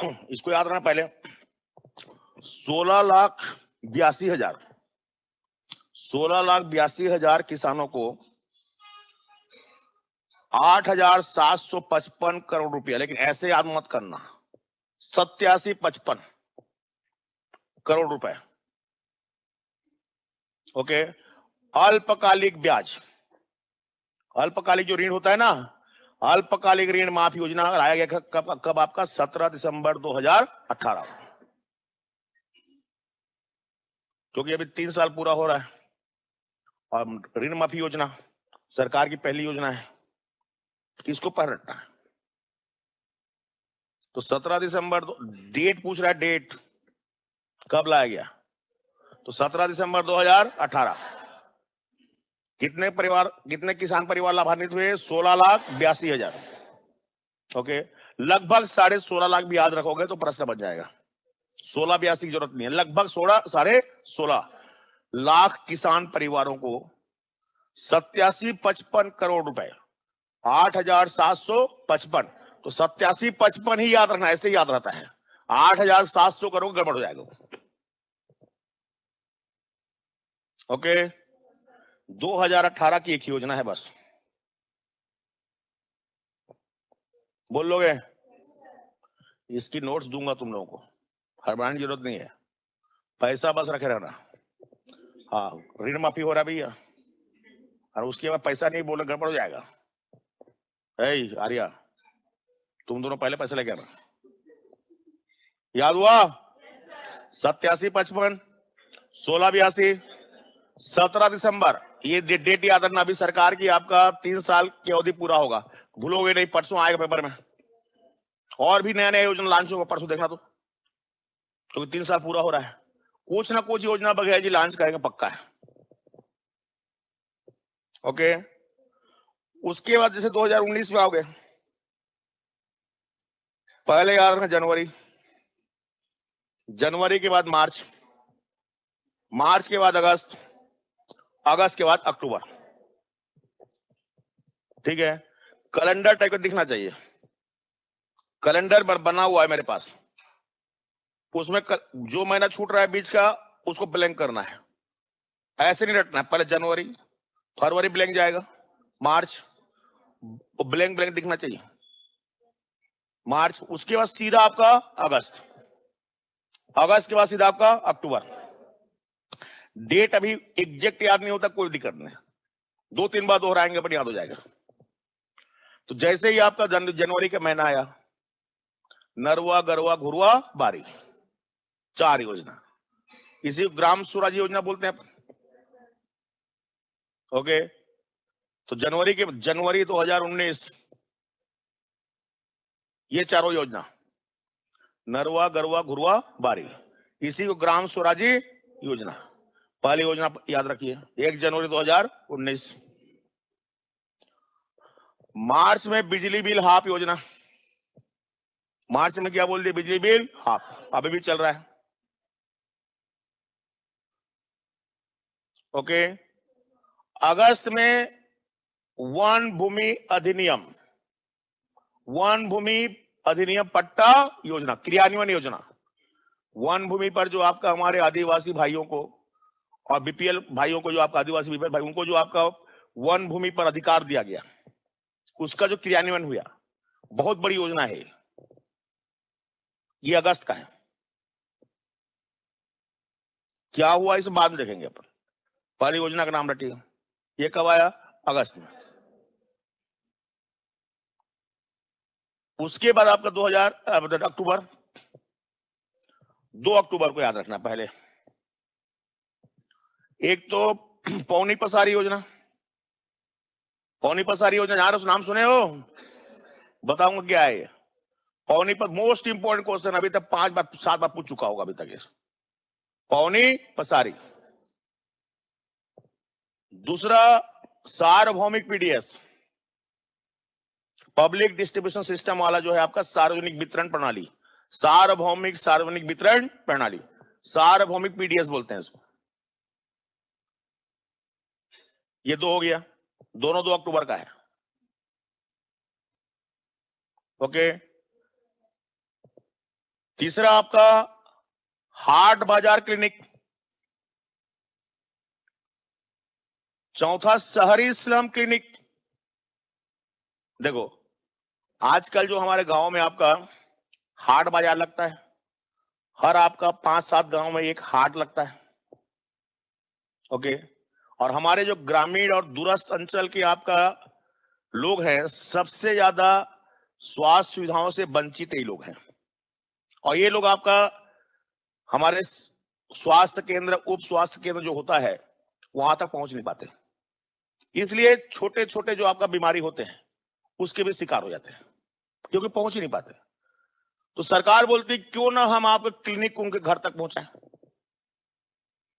इसको याद रखना पहले। 16,82,000 16,82,000 किसानों को 8,755 करोड़ रुपया, लेकिन ऐसे याद मत करना, 8755 करोड़ रुपए। ओके। अल्पकालिक ब्याज, अल्पकालिक जो ऋण होता है ना, अल्पकालिक ऋण माफी योजना लाया गया कब आपका 17 दिसंबर 2018, क्योंकि अभी 3 साल पूरा हो रहा है। और ऋण माफी योजना सरकार की पहली योजना है, किसको पर रखना है। तो 17 दिसंबर, डेट पूछ रहा है, डेट कब लाया गया, तो 17 दिसंबर 2018। कितने परिवार, कितने किसान परिवार लाभान्वित हुए, 16,82,000। ओके, लगभग 16.5 लाख भी याद रखोगे तो प्रश्न बन जाएगा। 16,82 की जरूरत नहीं है, लगभग 16.5 लाख किसान परिवारों को 8755 करोड़ रुपए, 8,755, तो 8755 ही याद रखना, ऐसे ही याद रहता है। 8,700 करोड़ गड़बड़ हो जाएगा। ओके, 2018 की एक योजना है बस, बोल लोगे? इसकी नोट्स दूंगा तुम लोगों को, हड़बड़ाने की जरूरत नहीं है, पैसा बस रखे रहना। हाँ, ऋण माफी हो रहा भैया, और उसके बाद पैसा नहीं बोले गड़बड़ हो जाएगा। आर्या, तुम दोनों पहले पैसे लेके आना, याद हुआ? 8755, 16,82, 17 दिसंबर, ये डेट याद रखना। अभी सरकार की आपका 3 साल की अवधि पूरा होगा, भूलोगे नहीं, परसों आएगा पेपर में। और भी नया नया योजना लॉन्च होगा, परसों देखना तो, क्योंकि 3 साल पूरा हो रहा है। कुछ ना कुछ योजना बगैर जी लॉन्च करेंगे, पक्का है। ओके, उसके बाद जैसे 2019 में आओगे, पहले याद रखना जनवरी, जनवरी के बाद मार्च, मार्च के बाद अगस्त, अगस्त के बाद अक्टूबर। ठीक है, कैलेंडर टाइप का दिखना चाहिए, कैलेंडर बना हुआ है मेरे पास, उसमें जो महीना छूट रहा है बीच का उसको ब्लैंक करना है, ऐसे नहीं रटना है। पहले जनवरी, फरवरी ब्लैंक जाएगा, मार्च ब्लैंक ब्लैंक दिखना चाहिए, मार्च, उसके बाद सीधा आपका अगस्त, अगस्त के बाद सीधा आपका अक्टूबर। डेट अभी एग्जैक्ट याद नहीं होता, कोई दिक्कत नहीं, 2-3 बार दोहराएंगे पर याद हो जाएगा। तो जैसे ही आपका जनवरी का महीना आया, नरवा गरवा घुरवा बारी, 4 योजना, इसी ग्राम स्वराज योजना बोलते हैं। ओके, तो जनवरी 2019, ये चारों योजना, नरवा गरवा घुरवा बारी, इसी को ग्राम स्वराज योजना, पहली योजना याद रखिए, 1 जनवरी 2019। मार्च में बिजली बिल हाफ योजना, मार्च में क्या बोल दिया, बिजली बिल हाफ, अभी भी चल रहा है। ओके, अगस्त में वन भूमि अधिनियम, वन भूमि अधिनियम पट्टा योजना, क्रियान्वयन योजना, वन भूमि पर जो आपका हमारे आदिवासी भाइयों को और बीपीएल भाइयों को, जो आपका आदिवासी बीपीएल भाई, उनको जो आपका वन भूमि पर अधिकार दिया गया, उसका जो क्रियान्वयन हुआ, बहुत बड़ी योजना है ये, अगस्त का है। क्या हुआ इस बाद में देखेंगे अपन, पहली योजना का नाम रटिएगा। ये कब आया, अगस्त में। उसके बाद आपका 2000 अक्टूबर, 2 अक्टूबर को याद रखना पहले, एक तो पौनी पसारी योजना, पौनी पसारी योजना यार उस नाम सुने हो, बताऊंगा क्या है ये पौनी पर। मोस्ट इंपोर्टेंट क्वेश्चन, अभी तक 5 बार 7 बार पूछ चुका होगा अभी तक ये, पौनी पसारी। दूसरा सार्वभौमिक पीडीएस, पब्लिक डिस्ट्रीब्यूशन सिस्टम वाला जो है आपका सार्वजनिक वितरण प्रणाली, सार्वभौमिक वितरण प्रणाली, सार्वभौमिक पीडीएस बोलते हैं इसको। ये 2 हो गया, दोनों 2 अक्टूबर का है। ओके, तीसरा आपका हाट बाजार क्लिनिक, चौथा शहरी स्लम क्लिनिक। देखो आजकल जो हमारे गांव में आपका हाट बाजार लगता है, हर आपका 5-7 गांव में एक हाट लगता है, ओके। और हमारे जो ग्रामीण और दूरस्थ अंचल के आपका लोग हैं, सबसे ज्यादा स्वास्थ्य सुविधाओं से वंचित ये लोग हैं। और ये लोग आपका हमारे स्वास्थ्य केंद्र, उप स्वास्थ्य केंद्र जो होता है, वहां तक पहुंच नहीं पाते। इसलिए छोटे छोटे जो आपका बीमारी होते हैं उसके भी शिकार हो जाते हैं, क्योंकि पहुंच ही नहीं पाते। तो सरकार बोलती क्यों ना हम आपके क्लिनिक उनके घर तक पहुंचाएं।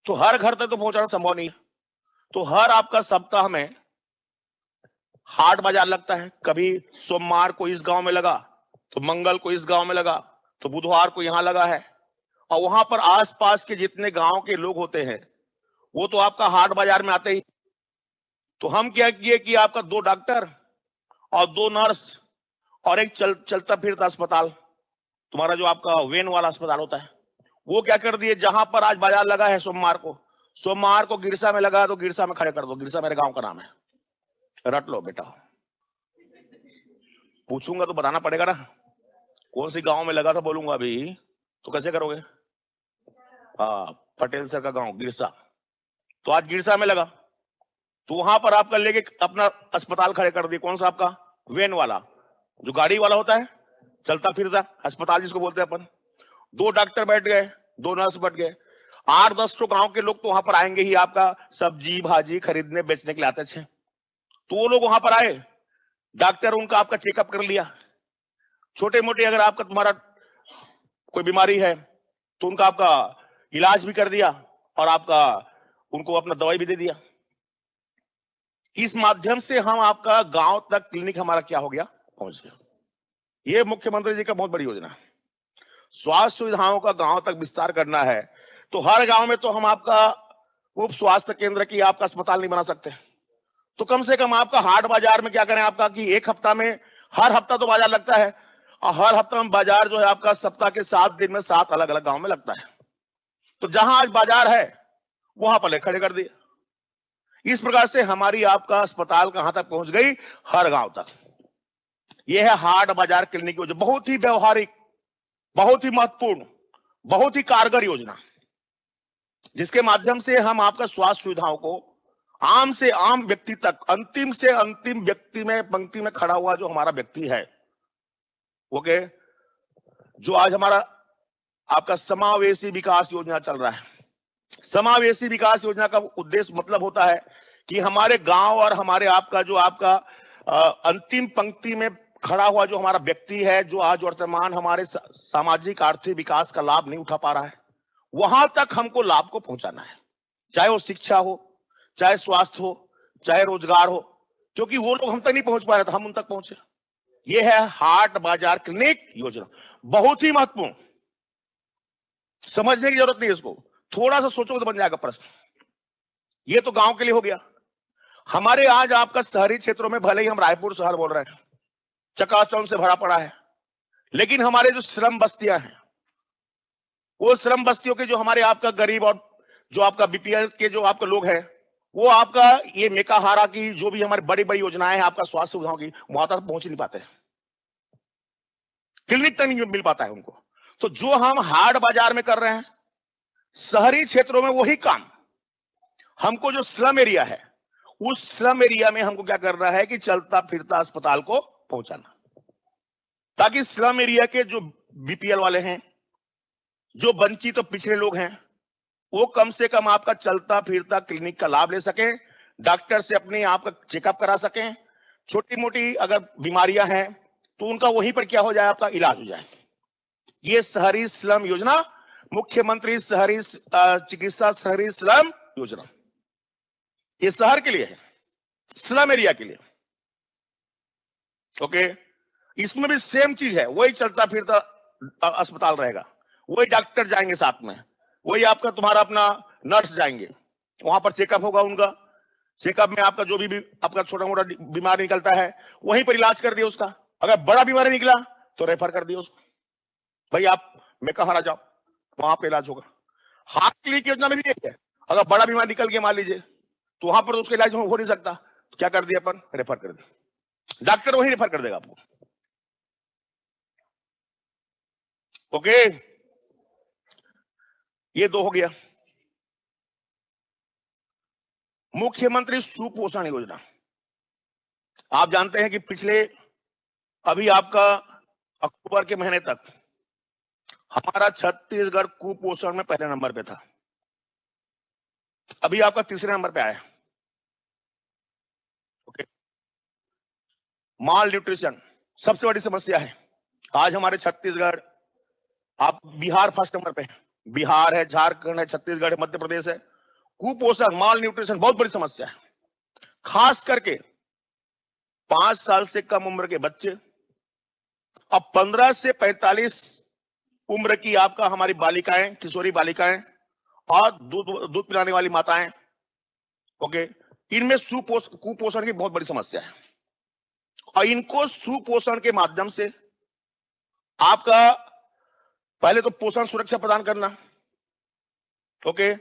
तो हर घर तक तो पहुंचाना संभव नहीं है। तो हर आपका सप्ताह में हाट बाजार लगता है। कभी सोमवार को इस गांव में लगा, तो मंगल को इस गांव में लगा, तो बुधवार को यहां लगा है। और वहां पर आसपास के जितने गांव के लोग होते हैं वो तो आपका हाट बाजार में आते ही। तो हम क्या किए कि आपका 2 डॉक्टर और 2 नर्स और एक चलता फिरता अस्पताल, तुम्हारा जो आपका वेन वाला अस्पताल होता है, वो क्या कर दिए, जहां पर आज बाजार लगा है सोमवार को गिरसा में लगा तो गिरसा में खड़े कर दो। गिरसा मेरे गांव का नाम है, रट लो बेटा। पूछूंगा तो बताना पड़ेगा ना कौन सी गांव में लगा था, बोलूंगा अभी तो कैसे करोगे। हाँ, पटेल सर का गांव गिरसा। तो आज गिरसा में लगा तो वहां पर आपका लेके अपना अस्पताल खड़े कर दिए। कौन सा आपका, वेन वाला, जो गाड़ी वाला होता है, चलता फिरता अस्पताल जिसको बोलते हैं अपन। 2 डॉक्टर बैठ गए, 2 नर्स बैठ गए। 8-10 तो गांव के लोग तो वहां पर आएंगे ही, आपका सब्जी भाजी खरीदने बेचने के लिए आते थे। तो वो लोग वहां पर आए, डॉक्टर उनका आपका चेकअप कर लिया। छोटे मोटे अगर आपका तुम्हारा कोई बीमारी है तो उनका आपका इलाज भी कर दिया और आपका उनको अपना दवाई भी दे दिया। इस माध्यम से हम आपका गांव तक क्लिनिक हमारा क्या हो गया, पहुंच गया। ये मुख्यमंत्री जी का बहुत बड़ी योजना है। स्वास्थ्य सुविधाओं का गांव तक विस्तार करना है तो हर गांव में तो हम आपका उप स्वास्थ्य केंद्र की आपका अस्पताल नहीं बना सकते। तो कम से कम आपका हाट बाजार में क्या करें आपका कि एक हफ्ता में, हर हफ्ता तो बाजार लगता है और हर हफ्ता में बाजार जो है आपका सप्ताह के 7 दिन में 7 अलग अलग गांव में लगता है। तो जहां आज बाजार है वहां पर ले खड़े कर दिए। इस प्रकार से हमारी आपका अस्पताल कहां तक पहुंच गई, हर गांव तक। यह है हाट बाजार क्लिनिक योजना, बहुत ही व्यवहारिक, बहुत ही महत्वपूर्ण, बहुत ही कारगर योजना, जिसके माध्यम से हम आपका स्वास्थ्य सुविधाओं को आम से आम व्यक्ति तक, अंतिम से अंतिम व्यक्ति में पंक्ति में खड़ा हुआ जो हमारा व्यक्ति है, ओके, जो आज हमारा आपका समावेशी विकास योजना चल रहा है। समावेशी विकास योजना का उद्देश्य मतलब होता है कि हमारे गांव और हमारे आपका जो आपका अंतिम पंक्ति में खड़ा हुआ जो हमारा व्यक्ति है, जो आज वर्तमान हमारे सामाजिक आर्थिक विकास का लाभ नहीं उठा पा रहा है, वहां तक हमको लाभ को पहुंचाना है। चाहे वो शिक्षा हो, चाहे स्वास्थ्य हो, चाहे रोजगार हो, क्योंकि वो लोग हम तक नहीं पहुंच पा रहे थे, हम उन तक पहुंचे। ये है हाट बाजार क्लिनिक योजना, बहुत ही महत्वपूर्ण। समझने की जरूरत नहीं है इसको, थोड़ा सा सोचो तो बन जाएगा प्रश्न। ये तो गांव के लिए हो गया। हमारे आज आपका शहरी क्षेत्रों में, भले ही हम रायपुर शहर बोल रहे हैं, चकाचौंध से भरा पड़ा है, लेकिन हमारे जो श्रम बस्तियां हैं, वो श्रम बस्तियों के जो हमारे आपका गरीब और जो आपका बीपीएल के जो आपके लोग हैं, वो आपका ये मेकाहारा की जो भी हमारी बड़ी बड़ी योजनाएं हैं आपका स्वास्थ्य सुविधाओं की, वहां तक पहुंच नहीं पाते, क्लिनिक तक नहीं मिल पाता है उनको। तो जो हम हाट बाजार में कर रहे हैं, शहरी क्षेत्रों में वही काम हमको, जो स्लम एरिया है, उस स्लम एरिया में हमको क्या करना है कि चलता फिरता अस्पताल को पहुंचाना, ताकि स्लम एरिया के जो बीपीएल वाले हैं, जो वंचित और पिछड़े लोग हैं, वो कम से कम आपका चलता फिरता क्लिनिक का लाभ ले सकें, डॉक्टर से अपने आपका चेकअप करा सकें। छोटी मोटी अगर बीमारियां हैं तो उनका वहीं पर क्या हो जाए, आपका इलाज हो जाए। ये शहरी स्लम योजना, मुख्यमंत्री शहरी चिकित्सा शहरी स्लम योजना, ये शहर के लिए है, स्लम एरिया के लिए, ओके। इसमें भी सेम चीज है, वही चलता फिरता अस्पताल रहेगा, वही डॉक्टर जाएंगे साथ में, वही आपका तुम्हारा अपना नर्स जाएंगे, वहां पर चेकअप होगा उनका। चेकअप में आपका जो भी आपका छोटा मोटा बीमारी निकलता है वहीं पर इलाज कर दिया उसका। अगर बड़ा बीमारी निकला तो रेफर कर दिया उसको, भाई आप मेकाहारा जाओ, वहां पे इलाज होगा। हार्ट क्लिनिक योजना में भी यही है, अगर बड़ा बीमार निकल के मान लीजिए तो वहां पर तो उसका इलाज हो नहीं सकता, तो क्या कर दिया अपन, रेफर कर दिया, डॉक्टर वही रेफर कर देगा आपको। ओके, ये दो हो गया। मुख्यमंत्री सुपोषण योजना, आप जानते हैं कि पिछले अभी आपका अक्टूबर के महीने तक हमारा छत्तीसगढ़ कुपोषण में पहले नंबर पे था, अभी आपका तीसरे नंबर पे आया। ओके, माल न्यूट्रिशन सबसे बड़ी समस्या है आज हमारे छत्तीसगढ़, आप बिहार फर्स्ट नंबर पे है, बिहार है, झारखंड है, छत्तीसगढ़ है, मध्य प्रदेश है। कुपोषण, माल न्यूट्रिशन बहुत बड़ी समस्या है, खास करके 5 साल से कम उम्र के बच्चे, अब 15 से 45 उम्र की आपका हमारी बालिकाएं, किशोरी बालिकाएं और दूध पिलाने वाली माताएं। ओके, इनमें कुपोषण की बहुत बड़ी समस्या है, और इनको सुपोषण के माध्यम से आपका पहले तो पोषण सुरक्षा प्रदान करना। ओके,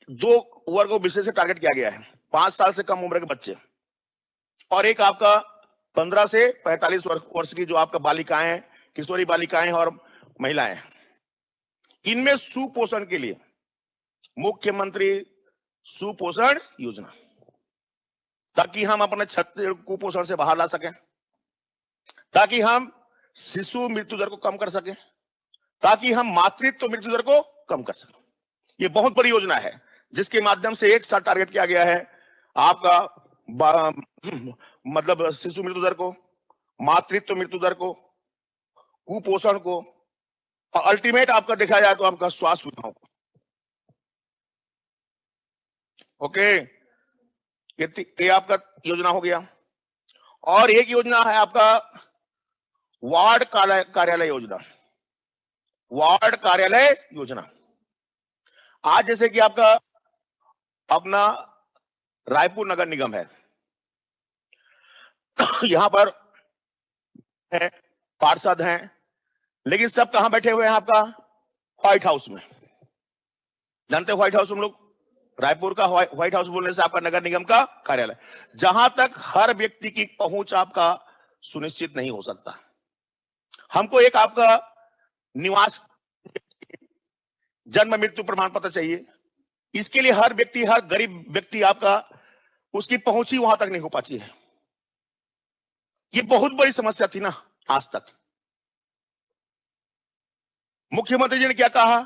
2 वर्ग को विशेष टारगेट किया गया है, 5 साल से कम उम्र के बच्चे और एक आपका 15 से 45 वर्ष की जो आपका बालिकाएं, किशोरी बालिकाएं और महिलाएं। इनमें सुपोषण के लिए मुख्यमंत्री सुपोषण योजना, ताकि हम अपने छत्तीसगढ़ कुपोषण से बाहर ला सकें, ताकि हम शिशु मृत्यु दर को कम कर सकें, ताकि हम मातृत्व मृत्यु दर को कम कर सकें। ये बहुत बड़ी योजना है जिसके माध्यम से एक साथ टारगेट किया गया है आपका मतलब शिशु मृत्यु दर को, मातृत्व मृत्यु दर को, कुपोषण को, और अल्टीमेट आपका देखा जाए तो आपका स्वास्थ्य सुविधाओं को। ओके, ये आपका योजना हो गया। और एक योजना है आपका वार्ड कार्यालय योजना, वार्ड कार्यालय योजना। आज जैसे कि आपका अपना रायपुर नगर निगम है, यहां पर है, पार्षद हैं, लेकिन सब कहां बैठे हुए हैं आपका व्हाइट हाउस में। जानते हैं व्हाइट हाउस हम लोग, रायपुर का व्हाइट हाउस बोलने से आपका नगर निगम का कार्यालय, जहां तक हर व्यक्ति की पहुंच आपका सुनिश्चित नहीं हो सकता। हमको एक आपका निवास, जन्म मृत्यु प्रमाण पत्र चाहिए, इसके लिए हर व्यक्ति, हर गरीब व्यक्ति आपका उसकी पहुंच ही वहां तक नहीं हो पाती है। ये बहुत बड़ी समस्या थी ना आज तक। मुख्यमंत्री जी ने क्या कहा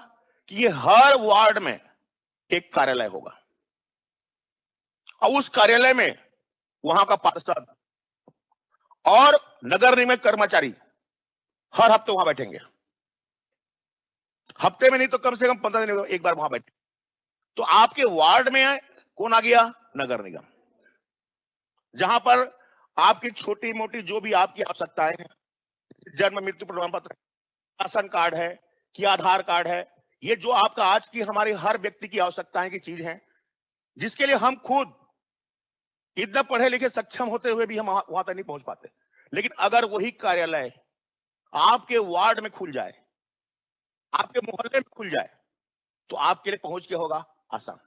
कि ये हर वार्ड में एक कार्यालय होगा, और उस कार्यालय में वहां का पार्षद और नगर निगम कर्मचारी हर हफ्ते वहां बैठेंगे, हफ्ते में नहीं तो कम से कम 15 दिन एक बार वहां बैठे। तो आपके वार्ड में कौन आ गया, नगर निगम, जहां पर आपकी छोटी मोटी जो भी आपकी आवश्यकताएं हैं, जन्म मृत्यु प्रमाण पत्र, राशन कार्ड है कि आधार कार्ड है, ये जो आपका आज की हमारी हर व्यक्ति की आवश्यकताएं की चीज है, जिसके लिए हम खुद इतना पढ़े लिखे सक्षम होते हुए भी हम वहां तक नहीं पहुंच पाते। लेकिन अगर वही कार्यालय आपके वार्ड में खुल जाए, आपके मोहल्ले में खुल जाए, तो आपके लिए पहुंच के होगा आसान।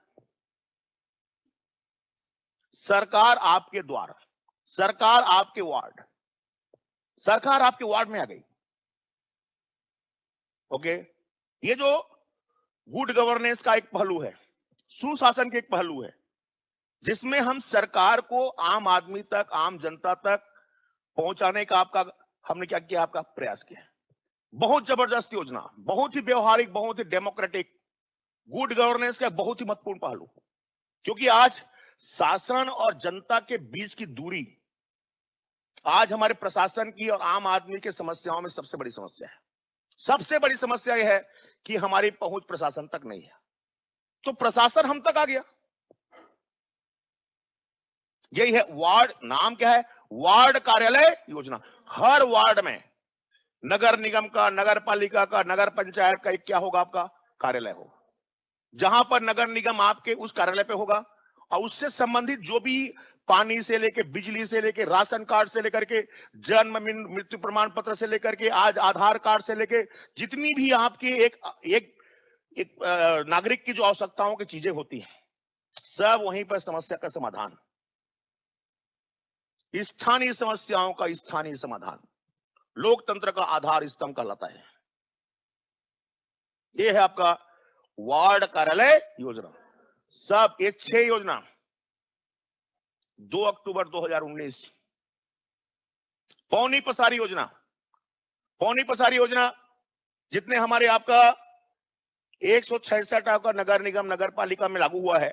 सरकार आपके द्वार, सरकार आपके वार्ड, सरकार आपके वार्ड में आ गई। ओके, ये जो गुड गवर्नेंस का एक पहलू है, सुशासन के एक पहलू है, जिसमें हम सरकार को आम आदमी तक, आम जनता तक पहुंचाने का आपका हमने क्या किया, आपका प्रयास किया। बहुत जबरदस्त योजना, बहुत ही व्यवहारिक, बहुत ही डेमोक्रेटिक, गुड गवर्नेंस का बहुत ही महत्वपूर्ण पहलू, क्योंकि आज शासन और जनता के बीच की दूरी आज हमारे प्रशासन की और आम आदमी के समस्याओं में सबसे बड़ी समस्या है। सबसे बड़ी समस्या यह है कि हमारी पहुंच प्रशासन तक नहीं है, तो प्रशासन हम तक आ गया। यही है वार्ड, नाम क्या है, वार्ड कार्यालय योजना। हर वार्ड में नगर निगम का, नगर पालिका का, नगर पंचायत का एक क्या होगा, आपका कार्यालय होगा, जहां पर नगर निगम आपके उस कार्यालय पे होगा, और उससे संबंधित जो भी पानी से लेके, बिजली से लेके, राशन कार्ड से लेकर के, जन्म मृत्यु प्रमाण पत्र से लेकर के, आज आधार कार्ड से लेके, जितनी भी आपकी एक नागरिक की जो आवश्यकताओं की चीजें होती हैं, सब वहीं पर समस्या का समाधान, स्थानीय समस्याओं का स्थानीय समाधान, लोकतंत्र का आधार स्तंभ कहलाता है। यह है आपका वार्ड कार्यालय योजना। सब ये 6 योजना 2 अक्टूबर 2019। पौनी पसारी योजना, पौनी पसारी योजना जितने हमारे आपका 166 आपका नगर निगम नगर पालिका में लागू हुआ है,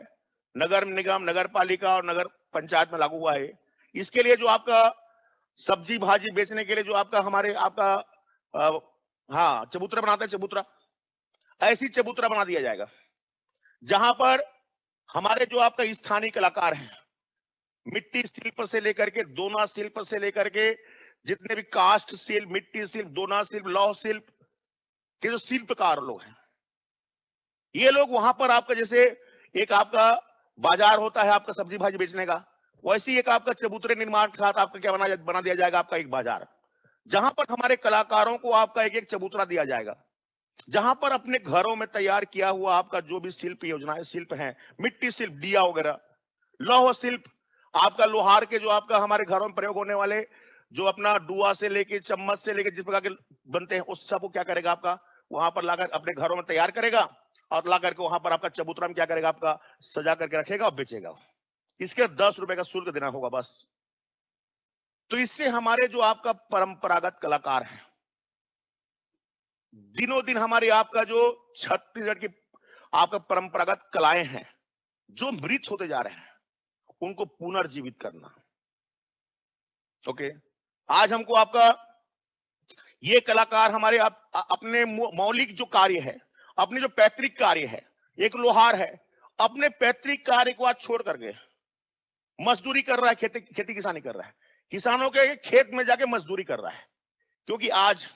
नगर निगम नगर पालिका और नगर पंचायत में लागू हुआ है। इसके लिए जो आपका सब्जी भाजी बेचने के लिए जो आपका हमारे आपका हाँ चबूतरा बनाते हैं, चबूतरा, ऐसी चबूतरा बना दिया जाएगा जहां पर हमारे जो आपका स्थानीय कलाकार हैं, मिट्टी शिल्प से लेकर के, दोना शिल्प से लेकर के, जितने भी कास्ट शिल्प, मिट्टी शिल्प, दोना शिल्प, लौह शिल्प के जो शिल्पकार लोग हैं, ये लोग वहां पर आपका जैसे एक आपका बाजार होता है आपका सब्जी भाजी बेचने का, वैसे एक आपका चबूतरे निर्माण के साथ आपका क्या बना दिया जाएगा, आपका एक बाजार, जहां पर हमारे कलाकारों को आपका एक चबूतरा दिया जाएगा, जहां पर अपने घरों में तैयार किया हुआ आपका जो भी शिल्प योजनाएं शिल्प हैं, मिट्टी शिल्प, दिया वगैरह, लौह शिल्प, आपका लोहार के जो आपका हमारे घरों में प्रयोग होने वाले जो अपना डुआ से लेके, चम्मच से लेके, जिस प्रकार के बनते हैं, उस सब को क्या करेगा आपका वहां पर लाकर अपने घरों में तैयार करेगा और ला करके वहां पर आपका चबूतरा में क्या करेगा, आपका सजा करके रखेगा और बेचेगा। इसके 10 रुपए का शुल्क देना होगा बस। तो इससे हमारे जो आपका परंपरागत कलाकार हैं, दिनों दिन हमारे आपका जो छत्तीसगढ़ की आपका परंपरागत कलाएं हैं जो मृत होते जा रहे हैं, उनको पुनर्जीवित करना। ओके, आज हमको आपका ये कलाकार हमारे अपने मौलिक जो कार्य है, अपने जो पैतृक कार्य है, एक लोहार है, अपने पैतृक कार्य को आज छोड़ करके मजदूरी कर रहा है, खेती किसानी कर रहा है, किसानों के खेत में जाके मजदूरी कर रहा है, क्योंकि आज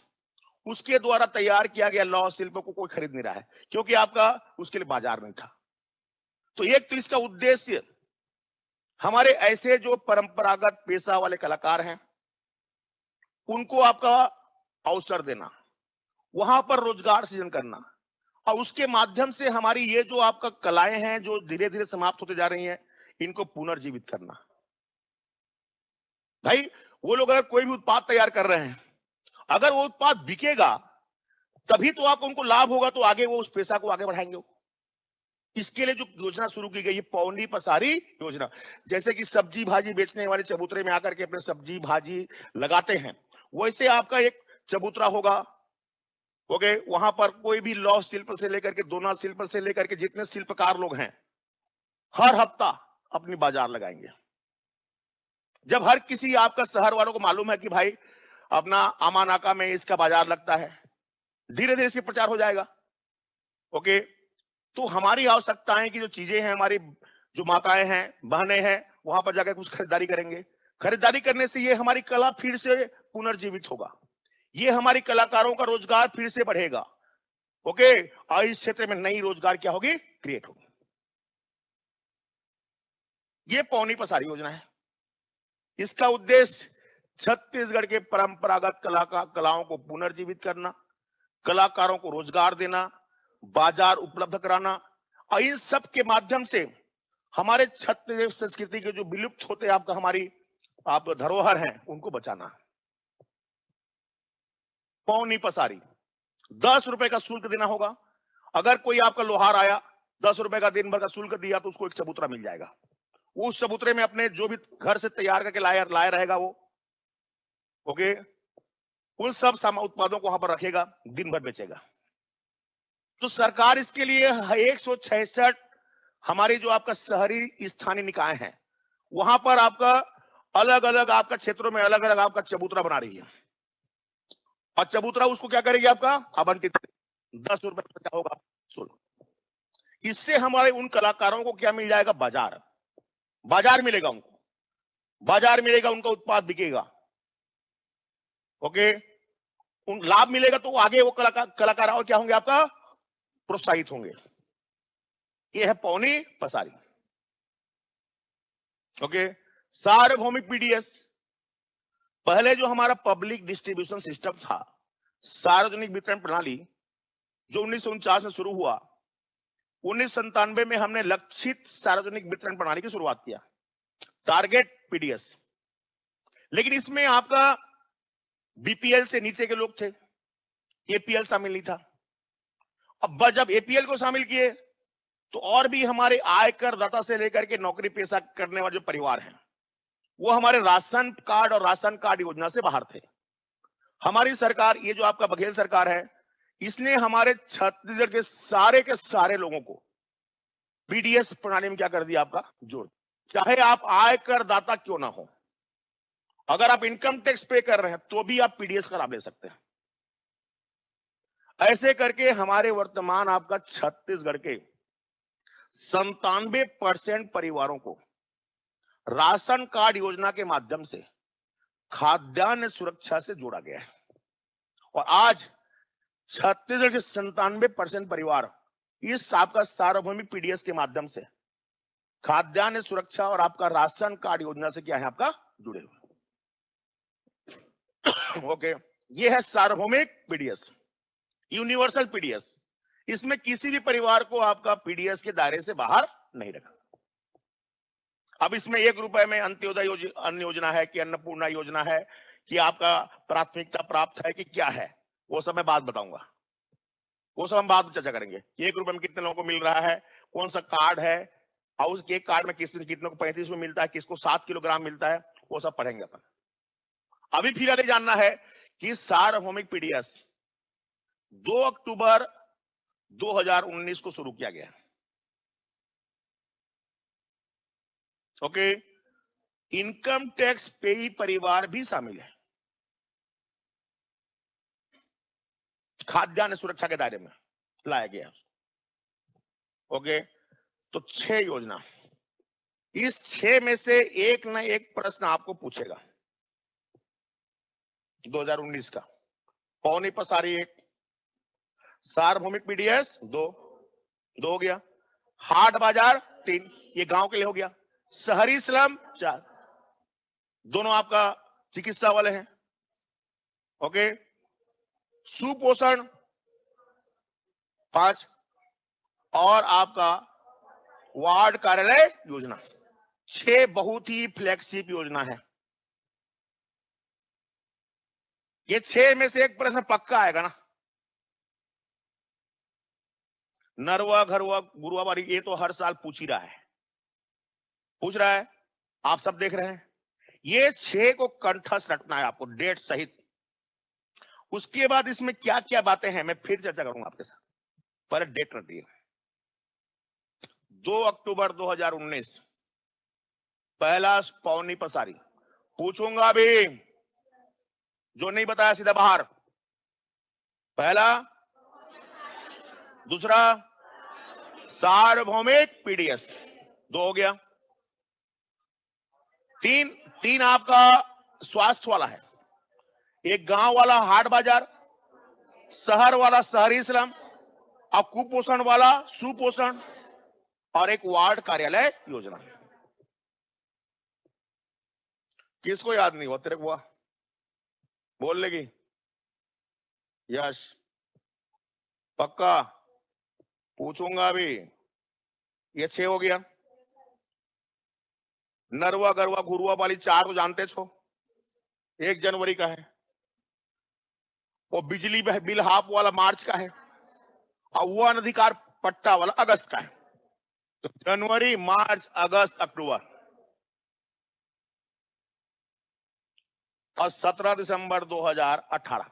उसके द्वारा तैयार किया गया लौह शिल्प को कोई खरीद नहीं रहा है, क्योंकि आपका उसके लिए बाजार नहीं था। तो एक तो इसका उद्देश्य हमारे ऐसे जो परंपरागत पेशा वाले कलाकार हैं उनको आपका अवसर देना, वहां पर रोजगार सृजन करना, और उसके माध्यम से हमारी ये जो आपका कलाएं हैं जो धीरे धीरे समाप्त होते जा रही हैं, इनको पुनर्जीवित करना। भाई वो लोग अगर कोई भी उत्पाद तैयार कर रहे हैं, अगर वो उत्पाद बिकेगा तभी तो आपको उनको लाभ होगा, तो आगे वो उस पेशा को आगे बढ़ाएंगे। इसके लिए जो योजना शुरू की गई है पौनी पसारी योजना, जैसे कि सब्जी भाजी बेचने वाले चबूतरे में आकर के अपने सब्जी भाजी लगाते हैं, वैसे आपका एक चबूतरा होगा। ओके, वहां पर कोई भी लौह शिल्प से लेकर के, दोना शिल्प से लेकर के जितने शिल्पकार लोग हैं, हर हफ्ता अपनी बाजार लगाएंगे। जब हर किसी आपका शहर वालों को मालूम है कि भाई अपना आमानाका में इसका बाजार लगता है, धीरे धीरे इसका प्रचार हो जाएगा। ओके, तो हमारी आवश्यकताएं की जो चीजें हैं, हमारी जो माताएं हैं, बहनें हैं, वहां पर जाकर कुछ खरीदारी करेंगे। खरीदारी करने से ये हमारी कला फिर से पुनर्जीवित होगा, ये हमारी कलाकारों का रोजगार फिर से बढ़ेगा। ओके, और इस क्षेत्र में नई रोजगार क्या होगी, क्रिएट होगी। ये पौनी पसारी योजना है। इसका उद्देश्य छत्तीसगढ़ के परंपरागत कलाओं को पुनर्जीवित करना, कलाकारों को रोजगार देना, बाजार उपलब्ध कराना, और इन सब के माध्यम से हमारे छत्तीसगढ़ संस्कृति के जो विलुप्त होते आपका हमारी आप धरोहर हैं उनको बचाना। पौनी पसारी 10 रुपए का शुल्क देना होगा। अगर कोई आपका लोहार आया, 10 रुपए का दिन भर का शुल्क दिया, तो उसको एक चबूतरा मिल जाएगा। उस चबूतरे में अपने जो भी घर से तैयार करके लाया रहेगा वो, ओके, उन सब उत्पादों को वहां पर रखेगा, दिन भर बेचेगा। तो सरकार इसके लिए 166 हमारी जो आपका शहरी स्थानीय निकाय हैं वहां पर आपका अलग अलग आपका क्षेत्रों में अलग अलग आपका चबूतरा बना रही है, और चबूतरा उसको क्या करेगी, आपका आवंटित 10 रुपए क्या होगा शुल्क। इससे हमारे उन कलाकारों को क्या मिल जाएगा, बाजार मिलेगा, उनको बाजार मिलेगा, उनका उत्पाद बिकेगा। ओके, उन लाभ मिलेगा, तो आगे वो कलाकार और क्या होंगे, आपका प्रोत्साहित होंगे। ये है पौनी पसारी। ओके, सार्वभौमिक पीडीएस, पहले जो हमारा पब्लिक डिस्ट्रीब्यूशन सिस्टम था, सार्वजनिक वितरण प्रणाली, जो 1949 में शुरू हुआ, 1997 में हमने लक्षित सार्वजनिक वितरण प्रणाली की शुरुआत किया, टारगेट पीडीएस। लेकिन इसमें आपका बीपीएल से नीचे के लोग थे, एपीएल शामिल नहीं था। अब जब एपीएल को शामिल किए तो और भी हमारे आयकर दाता से लेकर के नौकरी पेशा करने वाले जो परिवार हैं, वो हमारे राशन कार्ड और राशन कार्ड योजना से बाहर थे। हमारी सरकार, ये जो आपका बघेल सरकार है, इसने हमारे छत्तीसगढ़ के सारे लोगों को पीडीएस प्रणाली में क्या कर दिया, आपका जोड़। चाहे आप आयकर दाता क्यों ना हो, अगर आप इनकम टैक्स पे कर रहे हैं तो भी आप पीडीएस का लाभ ले सकते हैं। ऐसे करके हमारे वर्तमान आपका छत्तीसगढ़ के 97% परिवारों को राशन कार्ड योजना के माध्यम से खाद्यान्न सुरक्षा से जोड़ा गया है। और आज छत्तीसगढ़ के 97% परिवार इस आपका सार्वभौमिक पीडीएस के माध्यम से खाद्यान्न सुरक्षा और आपका राशन कार्ड योजना से क्या है, आपका जुड़े हुए। ओके, ये है सार्वभौमिक पीडीएस, यूनिवर्सल पीडीएस। इसमें किसी भी परिवार को आपका पीडीएस के दायरे से बाहर नहीं रखा। अब इसमें 1 रुपए में अंत्योदय अन्न योजना है कि अन्नपूर्णा योजना है कि आपका प्राथमिकता प्राप्त है कि क्या है, वो सब मैं बात बताऊंगा, वो सब हम बाद में चर्चा करेंगे। 1 रुपए में कितने लोगों को मिल रहा है, कौन सा कार्ड है, हाउस के कार्ड में कितने को 35 में मिलता है, किसको 7 किलोग्राम मिलता है, वो सब पढ़ेंगे अपन। अभी फिलहाल ये जानना है कि सार्वभौमिक पीडीएस 2 अक्टूबर 2019 को शुरू किया गया। ओके, इनकम टैक्स पेई परिवार भी शामिल है खाद्यान्न सुरक्षा के दायरे में लाया गया। ओके, तो 6 योजना, इस 6 में से एक न एक प्रश्न आपको पूछेगा 2019 का। पौनी पसारी 1, सार्वभौमिक पीडीएस 2 हो गया, हाट बाजार 3, ये गांव के लिए हो गया, शहरी स्लम 4, दोनों आपका चिकित्सा वाले हैं। ओके, सुपोषण 5 और आपका वार्ड कार्यालय योजना 6 बहुत ही फ्लैगशिप योजना है। ये 6 में से एक प्रश्न पक्का आएगा ना, नरवा घरवा गुरुवाबारी, ये तो हर साल पूछ ही रहा है, आप सब देख रहे हैं। ये 6 को कंठस्थ रखना है आपको, डेट सहित। उसके बाद इसमें क्या क्या बातें हैं मैं फिर चर्चा करूंगा आपके साथ, पहले डेट रखिए। 2 अक्टूबर 2019 पहला पौनी पसारी, पूछूंगा अभी, जो नहीं बताया सीधा बाहर। पहला, दूसरा सार्वभौमिक पीडीएस 2 हो गया, 3 आपका स्वास्थ्य वाला है, एक गांव वाला हाट बाजार, शहर वाला शहरी श्रम, और कुपोषण वाला सुपोषण, और एक वार्ड कार्यालय योजना। किसको याद नहीं हुआ? तेरे को बोल लेगी? यश पक्का? पूछूंगा अभी। ये 6 हो गया। नरवा गरवा गुरुआ वाली 4 तो जानते छो, 1 जनवरी का है। वो बिजली बिल हाफ वाला मार्च का है, और वो अनधिकार पट्टा वाला अगस्त का है। तो जनवरी, मार्च, अगस्त, अक्टूबर, और 17 दिसंबर 2018।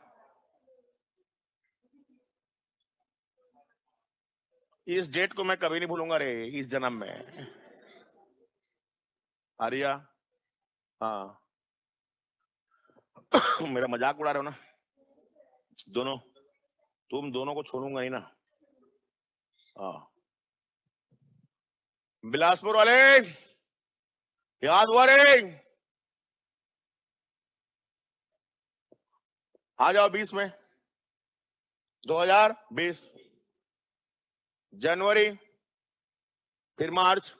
इस डेट को मैं कभी नहीं भूलूंगा रे, इस जन्म में। आर्या, हाँ मेरा मजाक उड़ा रहे हो ना दोनों, तुम दोनों को छोड़ूंगा ही ना। हाँ, बिलासपुर वाले याद हुआ रे? आ जाओ 20 में, 2020 जनवरी, फिर मार्च,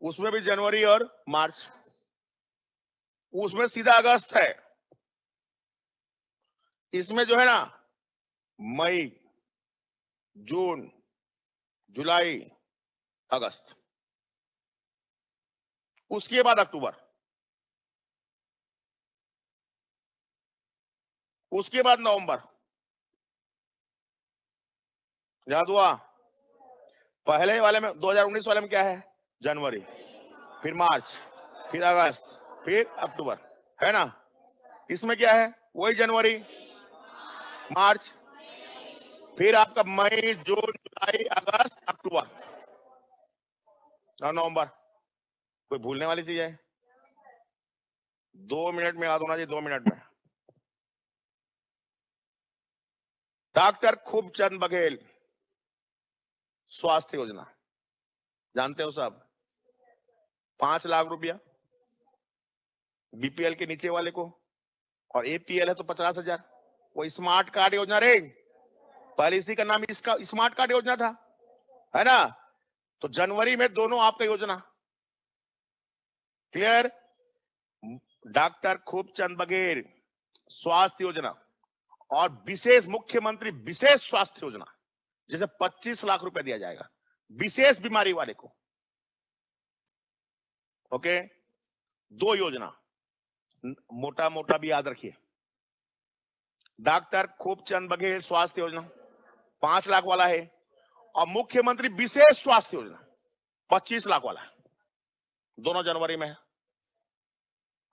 उसमें भी जनवरी और मार्च, उसमें सीधा अगस्त है। इसमें जो है ना मई, जून, जुलाई, अगस्त, उसके बाद अक्टूबर, उसके बाद नवंबर। याद हुआ? पहले वाले में 2019 वाले में क्या है? जनवरी, फिर मार्च, फिर अगस्त, फिर अक्टूबर, है ना? इसमें क्या है? वही जनवरी, मार्च, फिर आपका मई, जून, जुलाई, अगस्त, अक्टूबर और नवंबर। कोई भूलने वाली चीज है? 2 मिनट में याद होना चाहिए, 2 मिनट में। डॉक्टर खूबचंद बघेल स्वास्थ्य योजना, जानते हो साहब? 5 लाख रुपया बीपीएल के नीचे वाले को, और एपीएल है तो 50,000। वो स्मार्ट कार्ड योजना रे, पॉलिसी का नाम इसका स्मार्ट कार्ड योजना था, है ना? तो जनवरी में दोनों आपका योजना क्लियर। डॉक्टर खूबचंद बघेल स्वास्थ्य योजना और विशेष मुख्यमंत्री विशेष स्वास्थ्य योजना, जैसे 25 लाख रुपए दिया जाएगा विशेष बीमारी वाले को। ओके, 2 योजना मोटा मोटा भी याद रखिए। डॉक्टर खूबचंद बघेल स्वास्थ्य योजना 5 लाख वाला है, और मुख्यमंत्री विशेष स्वास्थ्य योजना 25 लाख वाला है। दोनों जनवरी में है,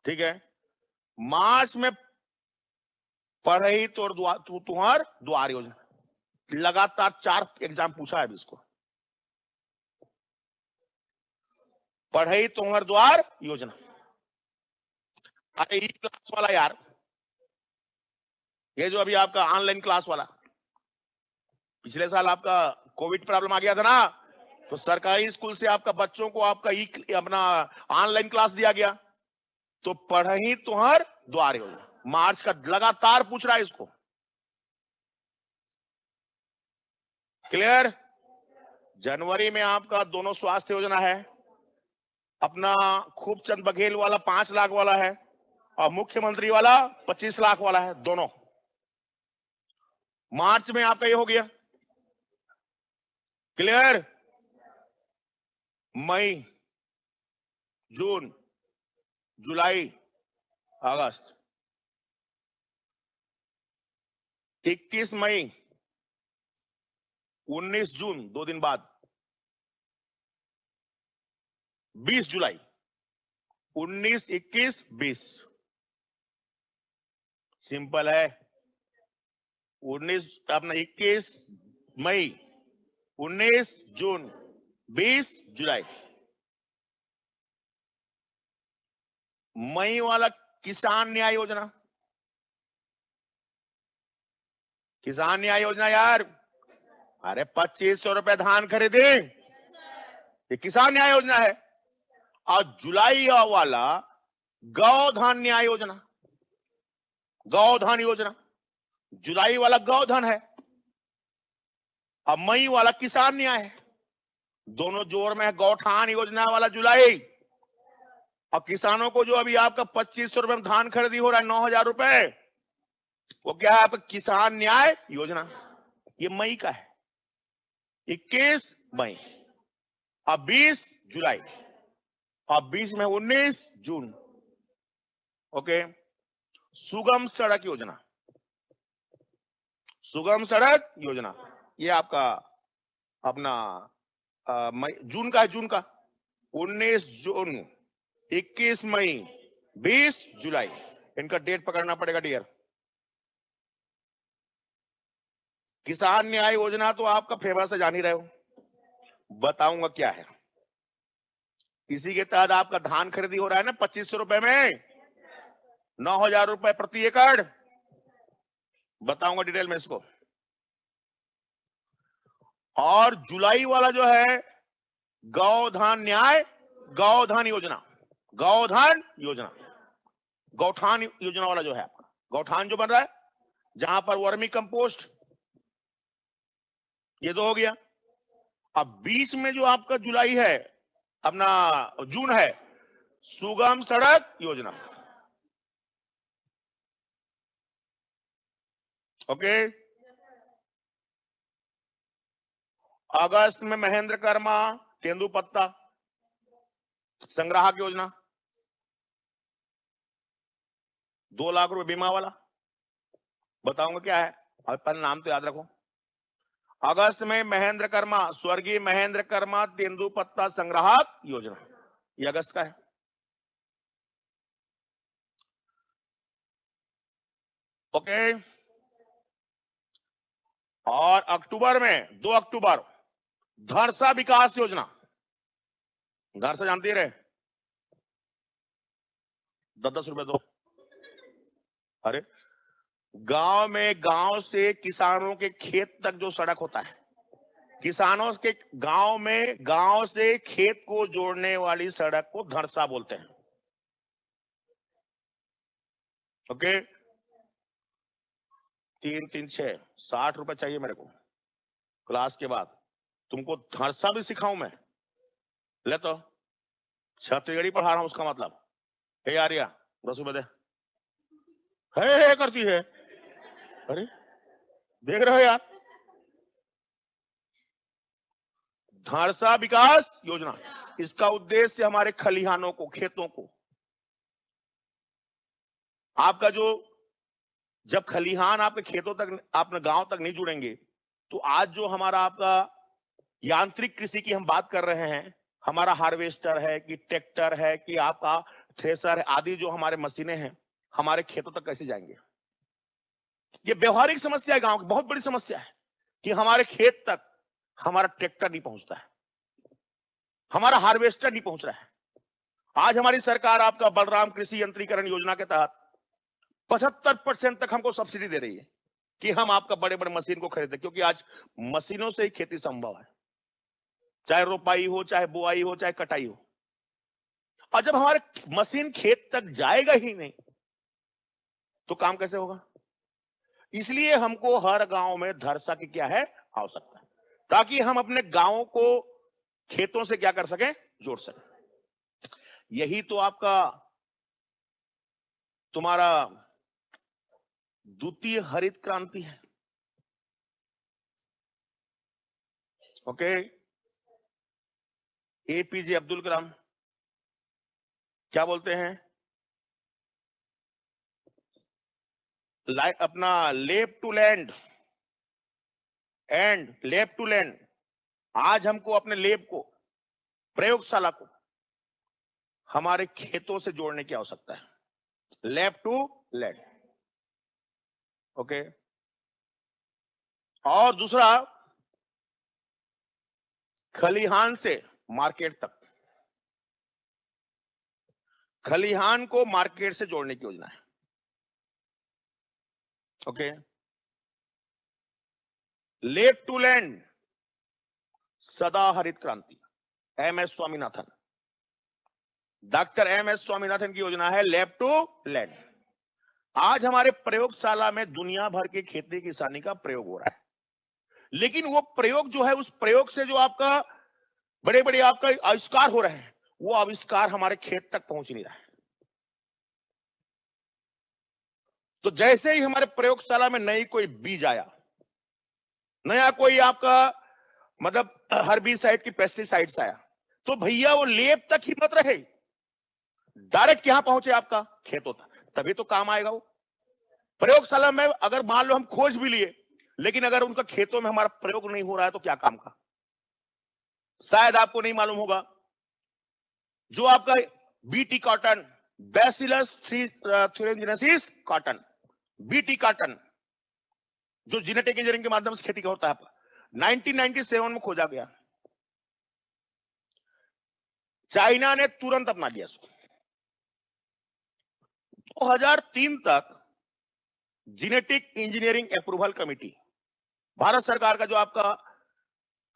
ठीक है। मार्च में पढ़ई तो तुहार द्वार योजना, लगातार 4 एग्जाम पूछा है अभी इसको। पढ़ई तुहर द्वार योजना, अरे ई क्लास वाला यार, ये जो अभी आपका ऑनलाइन क्लास वाला, पिछले साल आपका कोविड प्रॉब्लम आ गया था ना, तो सरकारी स्कूल से आपका बच्चों को आपका अपना ऑनलाइन क्लास दिया गया। तो पढ़ई तुहर द्वार योजना मार्च का लगातार पूछ रहा है इसको, क्लियर। जनवरी में आपका दोनों स्वास्थ्य योजना है, अपना खूबचंद बघेल वाला 5 लाख वाला है, और मुख्यमंत्री वाला 25 लाख वाला है, दोनों। मार्च में आपका ये हो गया, क्लियर। मई, जून, जुलाई, अगस्त, 21 मई, 19 जून 2 दिन बाद, 20 जुलाई, 19, 21, 20, सिंपल है। 19 अपना 21 मई, 19 जून, 20 जुलाई। मई वाला किसान न्याय योजना, किसान न्याय योजना यार, अरे 2500 रुपए धान खरीदे, ये किसान न्याय योजना है। और जुलाई वाला गौधन न्याय योजना, गौधन योजना, जुलाई वाला गौधन है, और मई वाला किसान न्याय है। दोनों जोर में है, गौठान योजना वाला जुलाई, और किसानों को जो अभी आपका 2500 रुपए में धान खरीदी हो रहा है 9,000 रुपए, वो क्या है आपका किसान न्याय योजना, ये मई का है। 21 मई, और 20 जुलाई, और 20 में 19 जून। ओके, सुगम सड़क योजना, सुगम सड़क योजना ये आपका अपना जून का है, जून का 19 जून, 21 मई, 20 जुलाई, इनका डेट पकड़ना पड़ेगा डियर। किसान न्याय योजना तो आपका फेमस है, जान ही रहे हो, बताऊंगा क्या है। इसी के तहत आपका धान खरीदी हो रहा है ना 2500 रुपए में, 9,000 रुपए प्रति एकड़, बताऊंगा डिटेल में इसको। और जुलाई वाला जो है गौधन न्याय, गौधन योजना, गौधन योजना, गौठान योजना वाला जो है आपका गौठान जो बन रहा है, जहां पर वर्मी कंपोस्ट, ये 2 हो गया। अब बीच में जो आपका जुलाई है, अपना जून है सुगम सड़क योजना। ओके। अगस्त में महेंद्र कर्मा तेंदुपत्ता संग्राहक योजना, 2 लाख रुपए बीमा वाला। बताऊंगा क्या है, अब पहले नाम तो याद रखो। अगस्त में महेंद्र कर्मा, स्वर्गीय महेंद्र कर्मा तेंदुपत्ता संग्राहक योजना, ये अगस्त का है। ओके। और अक्टूबर में 2 अक्टूबर धरसा विकास योजना। धरसा जानती रहे, 10-10 रुपए दो। अरे गांव में, गांव से किसानों के खेत तक जो सड़क होता है, किसानों के गांव में, गांव से खेत को जोड़ने वाली सड़क को धरसा बोलते हैं। ओके। 3-3-6 60 रुपए चाहिए मेरे को क्लास के बाद। तुमको धरसा भी सिखाऊं मैं? ले तो छत्तीसगढ़ी पढ़ा रहा हूं, उसका मतलब हे आर्या 10 रुपए दे। है करती है। अरे देख रहे हो यार, धरसा विकास योजना, इसका उद्देश्य हमारे खलिहानों को, खेतों को, आपका जो जब खलिहान आपके खेतों तक, आपने गांव तक नहीं जुड़ेंगे, तो आज जो हमारा आपका यांत्रिक कृषि की हम बात कर रहे हैं, हमारा हार्वेस्टर है कि ट्रैक्टर है कि आपका थ्रेसर है, आदि जो हमारे मशीनें हैं, हमारे खेतों तक कैसे जाएंगे? ये व्यवहारिक समस्या है, गांव की बहुत बड़ी समस्या है कि हमारे खेत तक हमारा ट्रैक्टर नहीं पहुंचता है, हमारा हार्वेस्टर नहीं पहुंच रहा है। आज हमारी सरकार आपका बलराम कृषि यंत्रीकरण योजना के तहत 75% तक हमको सब्सिडी दे रही है कि हम आपका बड़े बड़े मशीन को खरीदें, क्योंकि आज मशीनों से ही खेती संभव है, चाहे रोपाई हो, चाहे बुआई हो, चाहे कटाई हो। और जब हमारे मशीन खेत तक जाएगा ही नहीं तो काम कैसे होगा? इसलिए हमको हर गांव में धरसा की क्या है, आवश्यकता है, ताकि हम अपने गांवों को खेतों से क्या कर सकें, जोड़ सकें। यही तो आपका तुम्हारा द्वितीय हरित क्रांति है। ओके। एपीजे अब्दुल कलाम क्या बोलते हैं, अपना lab to land and lab to land. आज हमको अपने लेब को, प्रयोगशाला को हमारे खेतों से जोड़ने की आवश्यकता है, लेब टू लैंड। ओके। और दूसरा, खलिहान से मार्केट तक, खलिहान को मार्केट से जोड़ने की योजना है। ओके। लेब टू लैंड, सदा हरित क्रांति, MS Swaminathan, doctor MS Swaminathan की योजना है लेब टू लैंड। आज हमारे प्रयोगशाला में दुनिया भर के खेती किसानी का प्रयोग हो रहा है, लेकिन वो प्रयोग जो है, उस प्रयोग से जो आपका बड़े बड़े आपका आविष्कार हो रहे हैं, वो आविष्कार हमारे खेत तक पहुंच नहीं रहा है। तो जैसे ही हमारे प्रयोगशाला में नई कोई बीज आया, नया कोई आपका मतलब हर्बिसाइड की पेस्टिसाइड्स आया, तो भैया वो लेब तक ही मत रहे, डायरेक्ट यहां पहुंचे आपका खेतों तक, तभी तो काम आएगा। वो प्रयोगशाला में अगर मान लो हम खोज भी लिए, लेकिन अगर उनका खेतों में हमारा प्रयोग नहीं हो रहा है तो क्या काम का? शायद आपको नहीं मालूम होगा, जो आपका BT cotton, bacillus thuringiensis cotton, BT cotton, जो जेनेटिक इंजीनियरिंग के माध्यम से खेती का होता है, 1997 में खोजा गया, चाइना ने तुरंत अपना लिया इसको। 2003 तक genetic engineering approval committee, Bharat सरकार का जो आपका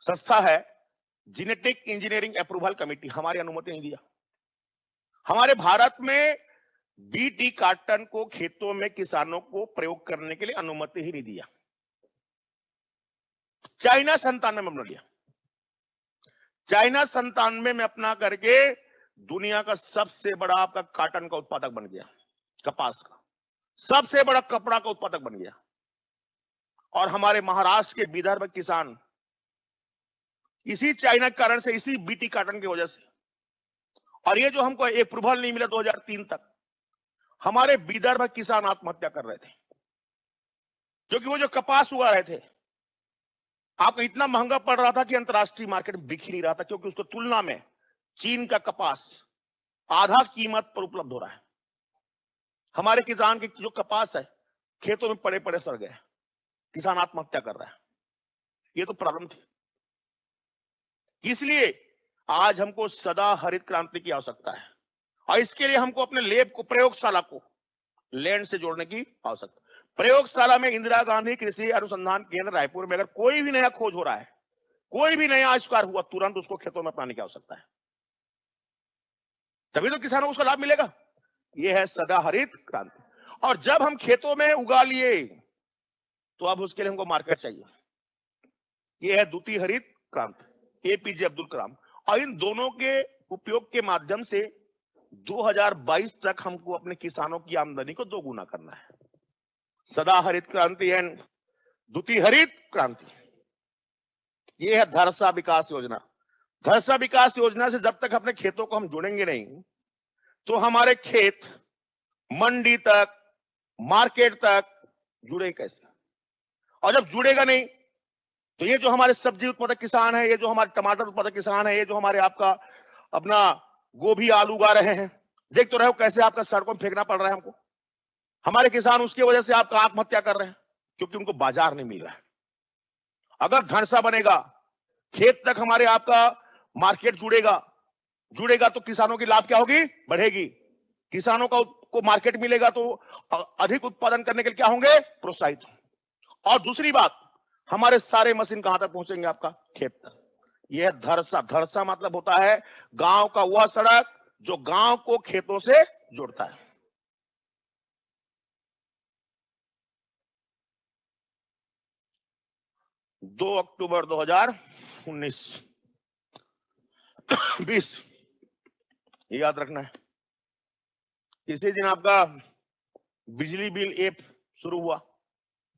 संस्था है, जेनेटिक इंजीनियरिंग अप्रूवल कमेटी, हमारी अनुमति नहीं दिया। हमारे भारत में बीटी कॉटन को खेतों में किसानों को प्रयोग करने के लिए अनुमति ही नहीं दिया। चाइना 97 में बना लिया। चाइना 97 में अपना करके दुनिया का सबसे बड़ा आपका कॉटन का उत्पादक बन गया, कपास का सबसे बड़ा कपड़ा का उत्पादक बन गया। और हमारे महाराष्ट्र के विदर्भ किसान इसी चाइना के कारण से, इसी बीटी कॉटन की वजह से, और ये जो हमको अप्रूवल नहीं मिला 2003 तक, हमारे विदर्भ किसान आत्महत्या कर रहे थे, क्योंकि वो जो कपास उगा रहे थे आपको इतना महंगा पड़ रहा था कि अंतर्राष्ट्रीय मार्केट में बिक ही नहीं रहा था, क्योंकि उसको तुलना में चीन का कपास आधा कीमत पर उपलब्ध हो रहा है। हमारे किसान की जो कपास है खेतों में पड़े पड़े सड़ गए, किसान आत्महत्या कर रहा है। ये तो प्रॉब्लम थी। इसलिए आज हमको सदा हरित क्रांति की आवश्यकता है, और इसके लिए हमको अपने लैब को, प्रयोगशाला को लैंड से जोड़ने की आवश्यकता। प्रयोगशाला में इंदिरा गांधी कृषि अनुसंधान केंद्र रायपुर में अगर कोई भी नया खोज हो रहा है, कोई भी नया आविष्कार हुआ, तुरंत उसको खेतों में अपनाने की आवश्यकता है, तभी तो किसानों को उसका लाभ मिलेगा। यह है सदा हरित क्रांति। और जब हम खेतों में उगा लिए तो अब उसके लिए हमको मार्केट चाहिए। यह है द्वितीय हरित क्रांति, एपीजे अब्दुल कलाम। और इन दोनों के उपयोग के माध्यम से 2022 तक हमको अपने किसानों की आमदनी को दोगुना करना है। सदा हरित क्रांति एंड द्वितीय हरित क्रांति, यह है धरसा विकास योजना। धरसा विकास योजना से जब तक अपने खेतों को हम जोड़ेंगे नहीं, तो हमारे खेत मंडी तक, मार्केट तक जुड़े कैसे? और जब जुड़ेगा नहीं तो ये जो हमारे सब्जी उत्पादक किसान है, ये जो हमारे टमाटर उत्पादक किसान है, ये जो हमारे आपका अपना गोभी आलू उगा रहे हैं, देख तो रहे हो कैसे आपका सड़कों में फेंकना पड़ रहा है हमको। हमारे किसान उसकी वजह से आपका आत्महत्या कर रहे हैं, क्योंकि उनको बाजार नहीं मिल रहा है। अगर धरसा बनेगा, खेत तक हमारे आपका मार्केट जुड़ेगा तो किसानों की लाभ क्या होगी? बढ़ेगी। किसानों को मार्केट मिलेगा तो अधिक उत्पादन करने के लिए क्या होंगे? प्रोत्साहित। और दूसरी बात, हमारे सारे मशीन कहां तक पहुंचेंगे? आपका खेत तक। यह धरसा। धरसा मतलब होता है गांव का वह सड़क जो गांव को खेतों से जोड़ता है। दो अक्टूबर 2019 20 याद रखना है। इसी दिन आपका बिजली बिल ऐप शुरू हुआ,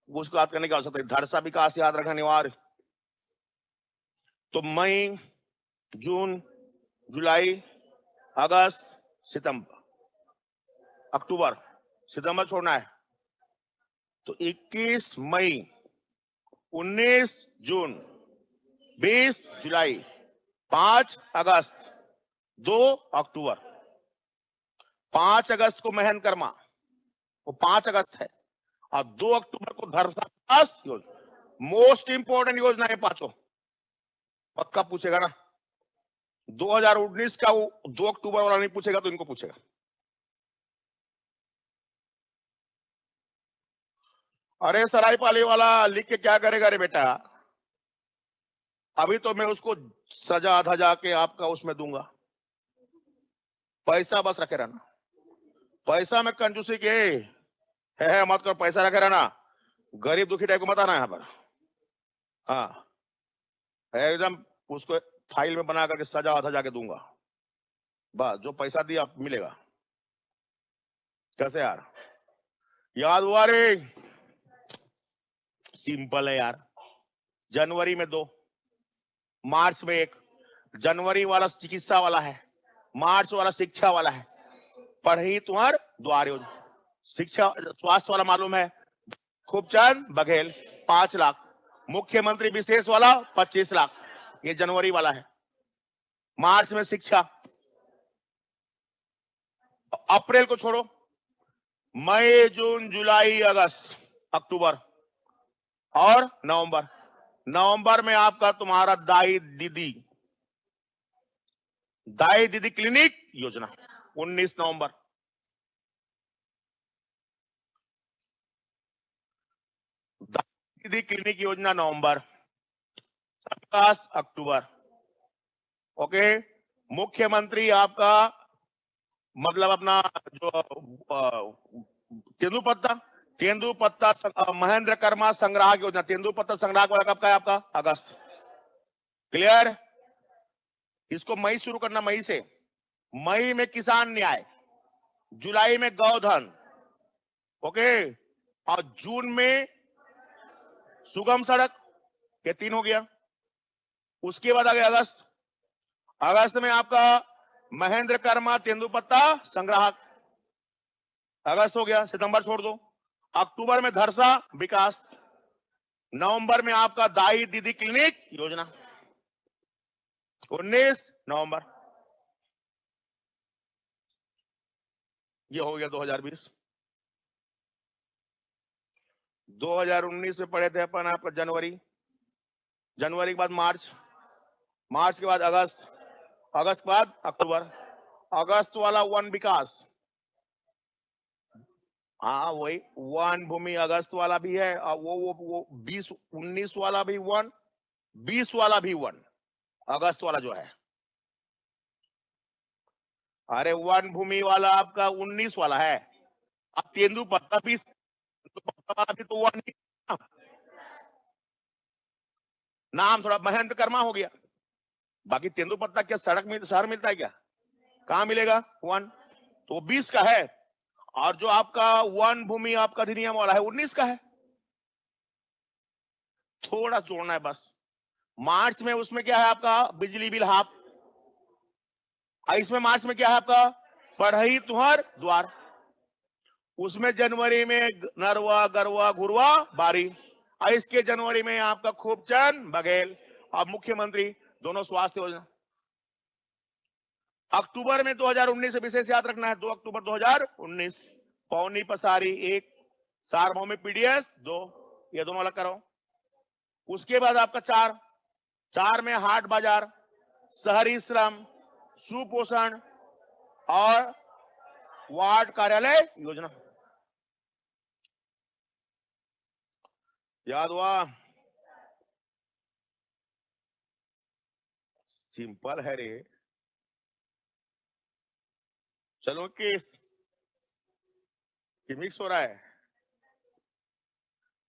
उसको याद करने की आवश्यकता है। धरसा विकास याद रखना अनिवार्य। तो मई, जून, जुलाई, अगस्त, सितंबर, अक्टूबर, सितंबर छोड़ना है। तो 21 मई, 19 जून, 20 जुलाई, 5 अगस्त, 2 अक्टूबर। 5 अगस्त को महन कर्मा, वो 5 अगस्त है, और 2 अक्टूबर को धरसा विकास योजना। मोस्ट इंपोर्टेंट योजना है पांचों। पक्का पूछेगा ना? 2019 का वो 2 अक्टूबर वाला नहीं पूछेगा तो इनको पूछेगा। अरे सरायपाली वाला लिख के क्या करेगा रे बेटा? अभी तो मैं उसको सजा धजा के आपका उसमें दूंगा। पैसा बस रखे रहना। पैसा में कंजूसी के है मत कर, पैसा रखे रहना। गरीब दुखी टाइप को मत आना यहाँ पर। हाँ, एकदम उसको फाइल में बना करके सजा धजा के दूंगा। बस जो पैसा दिया मिलेगा। कैसे यार? याद हुआ रे? सिंपल है यार। जनवरी में 2, मार्च में 1। जनवरी वाला चिकित्सा वाला है, मार्च वाला शिक्षा वाला है। पढ़ी तुम्हार द्वार योजना। शिक्षा स्वास्थ्य वाला मालूम है, खूबचंद बघेल 5 लाख। मुख्यमंत्री विशेष वाला 25 लाख। ये जनवरी वाला है। मार्च में शिक्षा। अप्रैल को छोड़ो, मई, जून, जुलाई, अगस्त, अक्टूबर और नवंबर। नवंबर में आपका तुम्हारा दाई दीदी क्लिनिक योजना 19 नवंबर। दाई दीदी क्लिनिक योजना नवंबर, विकास अक्टूबर। ओके, मुख्यमंत्री आपका मतलब अपना जो तेंदुपत्ता महेंद्र कर्मा संग्राहक योजना, तेंदुपत्ता संग्राहक वाला कब का है आपका? अगस्त। क्लियर? इसको मई शुरू करना, मई से। मई में किसान न्याय, जुलाई में गौधन, ओके, और जून में सुगम सड़क, ये 3 हो गया। उसके बाद आ गया अगस्त। अगस्त में आपका महेंद्र कर्मा तेंदुपत्ता संग्राहक, अगस्त हो गया। सितंबर छोड़ दो। अक्टूबर में धरसा विकास, नवंबर में आपका दाई दीदी क्लिनिक योजना, 19 नवंबर, ये हो गया 2020। 2019 में पढ़े थे अपन आपका जनवरी, जनवरी के बाद मार्च, मार्च के बाद अगस्त, अगस्त के बाद अक्टूबर। अगस्त वाला वन विकास, हाँ वही वन भूमि अगस्त वाला भी है, और वो 20-19 वाला भी वन, 20 वाला भी वन, अगस्त वाला जो है। अरे वन भूमि वाला आपका 19 वाला है। अब तेंदुपत्ता 20 वाला भी तो वन ही ना। नाम थोड़ा महेंद्र कर्मा हो गया। बाकी तेंदुपत्ता क्या सड़क में शहर मिलता है क्या? कहां मिलेगा? वन, तो 20 का है। और जो आपका वन भूमि आपका अधिनियम वाला है 19 का है। थोड़ा जोड़ना है बस। मार्च में उसमें क्या है आपका? बिजली बिल हाफ। इसमें मार्च में क्या है आपका? पढ़ई तुहर द्वार। उसमें जनवरी में नरवा गरवा घुरवा बारी। और इसके जनवरी में आपका खूबचंद बघेल और मुख्यमंत्री दोनों स्वास्थ्य योजना। अक्टूबर में 2019 से विशेष याद रखना है, 2 अक्टूबर 2019 पौनी पसारी 1, सार्वभौमिक पीडीएस 2, ये दोनों अलग करो। उसके बाद आपका 4 में हाट बाजार, शहरी श्रम, सुपोषण और वार्ड कार्यालय योजना। याद हुआ? सिंपल है रे। चलो किस मिक्स हो रहा है?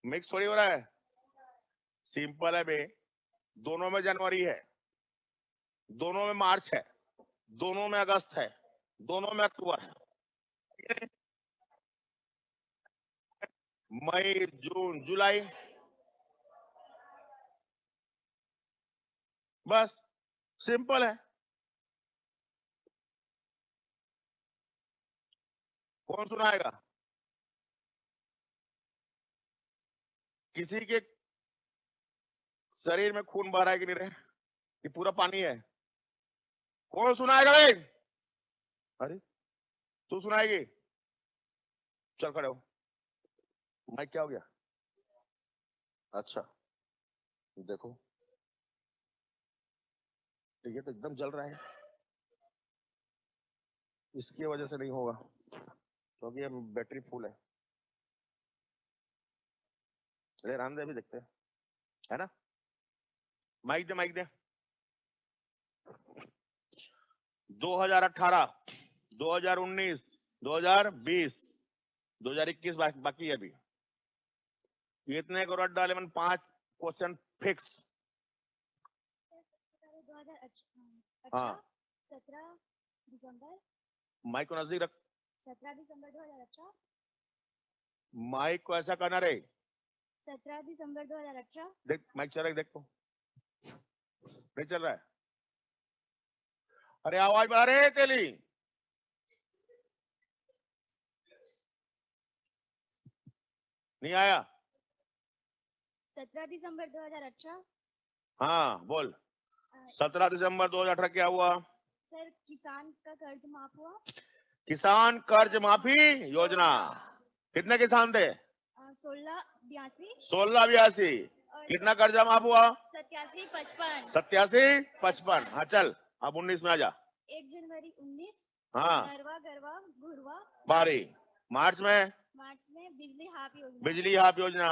मिक्स थोड़ी हो रहा है, सिंपल है बे। दोनों में जनवरी है, दोनों में मार्च है, दोनों में अगस्त है, दोनों में अक्टूबर है, मई जून जुलाई, बस सिंपल है। कौन सुनाएगा? किसी के शरीर में खून बह रहा है कि नहीं रहे? ये पूरा पानी है। कौन सुनाएगा भाई? अरे तू सुनाएगी? चल खड़े हो। माइक क्या हो गया? अच्छा देखो, ये तो एकदम जल रहा है। इसकी वजह से नहीं होगा क्योंकि तो बैटरी फुल है। ले रहने दे, अभी देखते हैं, है ना? माइक दे, माइक दे। 2018, 2019, 2020, 2021 बाकी है अभी। इतने करोड़ डाले मन 5 क्वेश्चन फिक्स। हाँ 17 दिसंबर, माइक को नजदीक रख। 17 दिसंबर 2018, माइक को ऐसा करना रे। 17 दिसंबर 2018। देख माइक चल रहा है, देख तो नहीं चल रहा है। अरे आवाज बढ़ा रे तेली। नहीं आया? 17 दिसंबर 2018। हाँ बोल। 17 दिसंबर 2018 क्या हुआ? सर किसान का कर्ज माफ हुआ। किसान कर्ज माफी योजना। कितने किसान थे? 1682। 1682। कितना कर्जा माफ हुआ? 8755। 8755। हाँ चल अब 19 में आ जा। 1 जनवरी 19। हाँ नरवा गरवा घुरवा बारी। मार्च में बिजली हाफ योजना। बिजली हाफ योजना।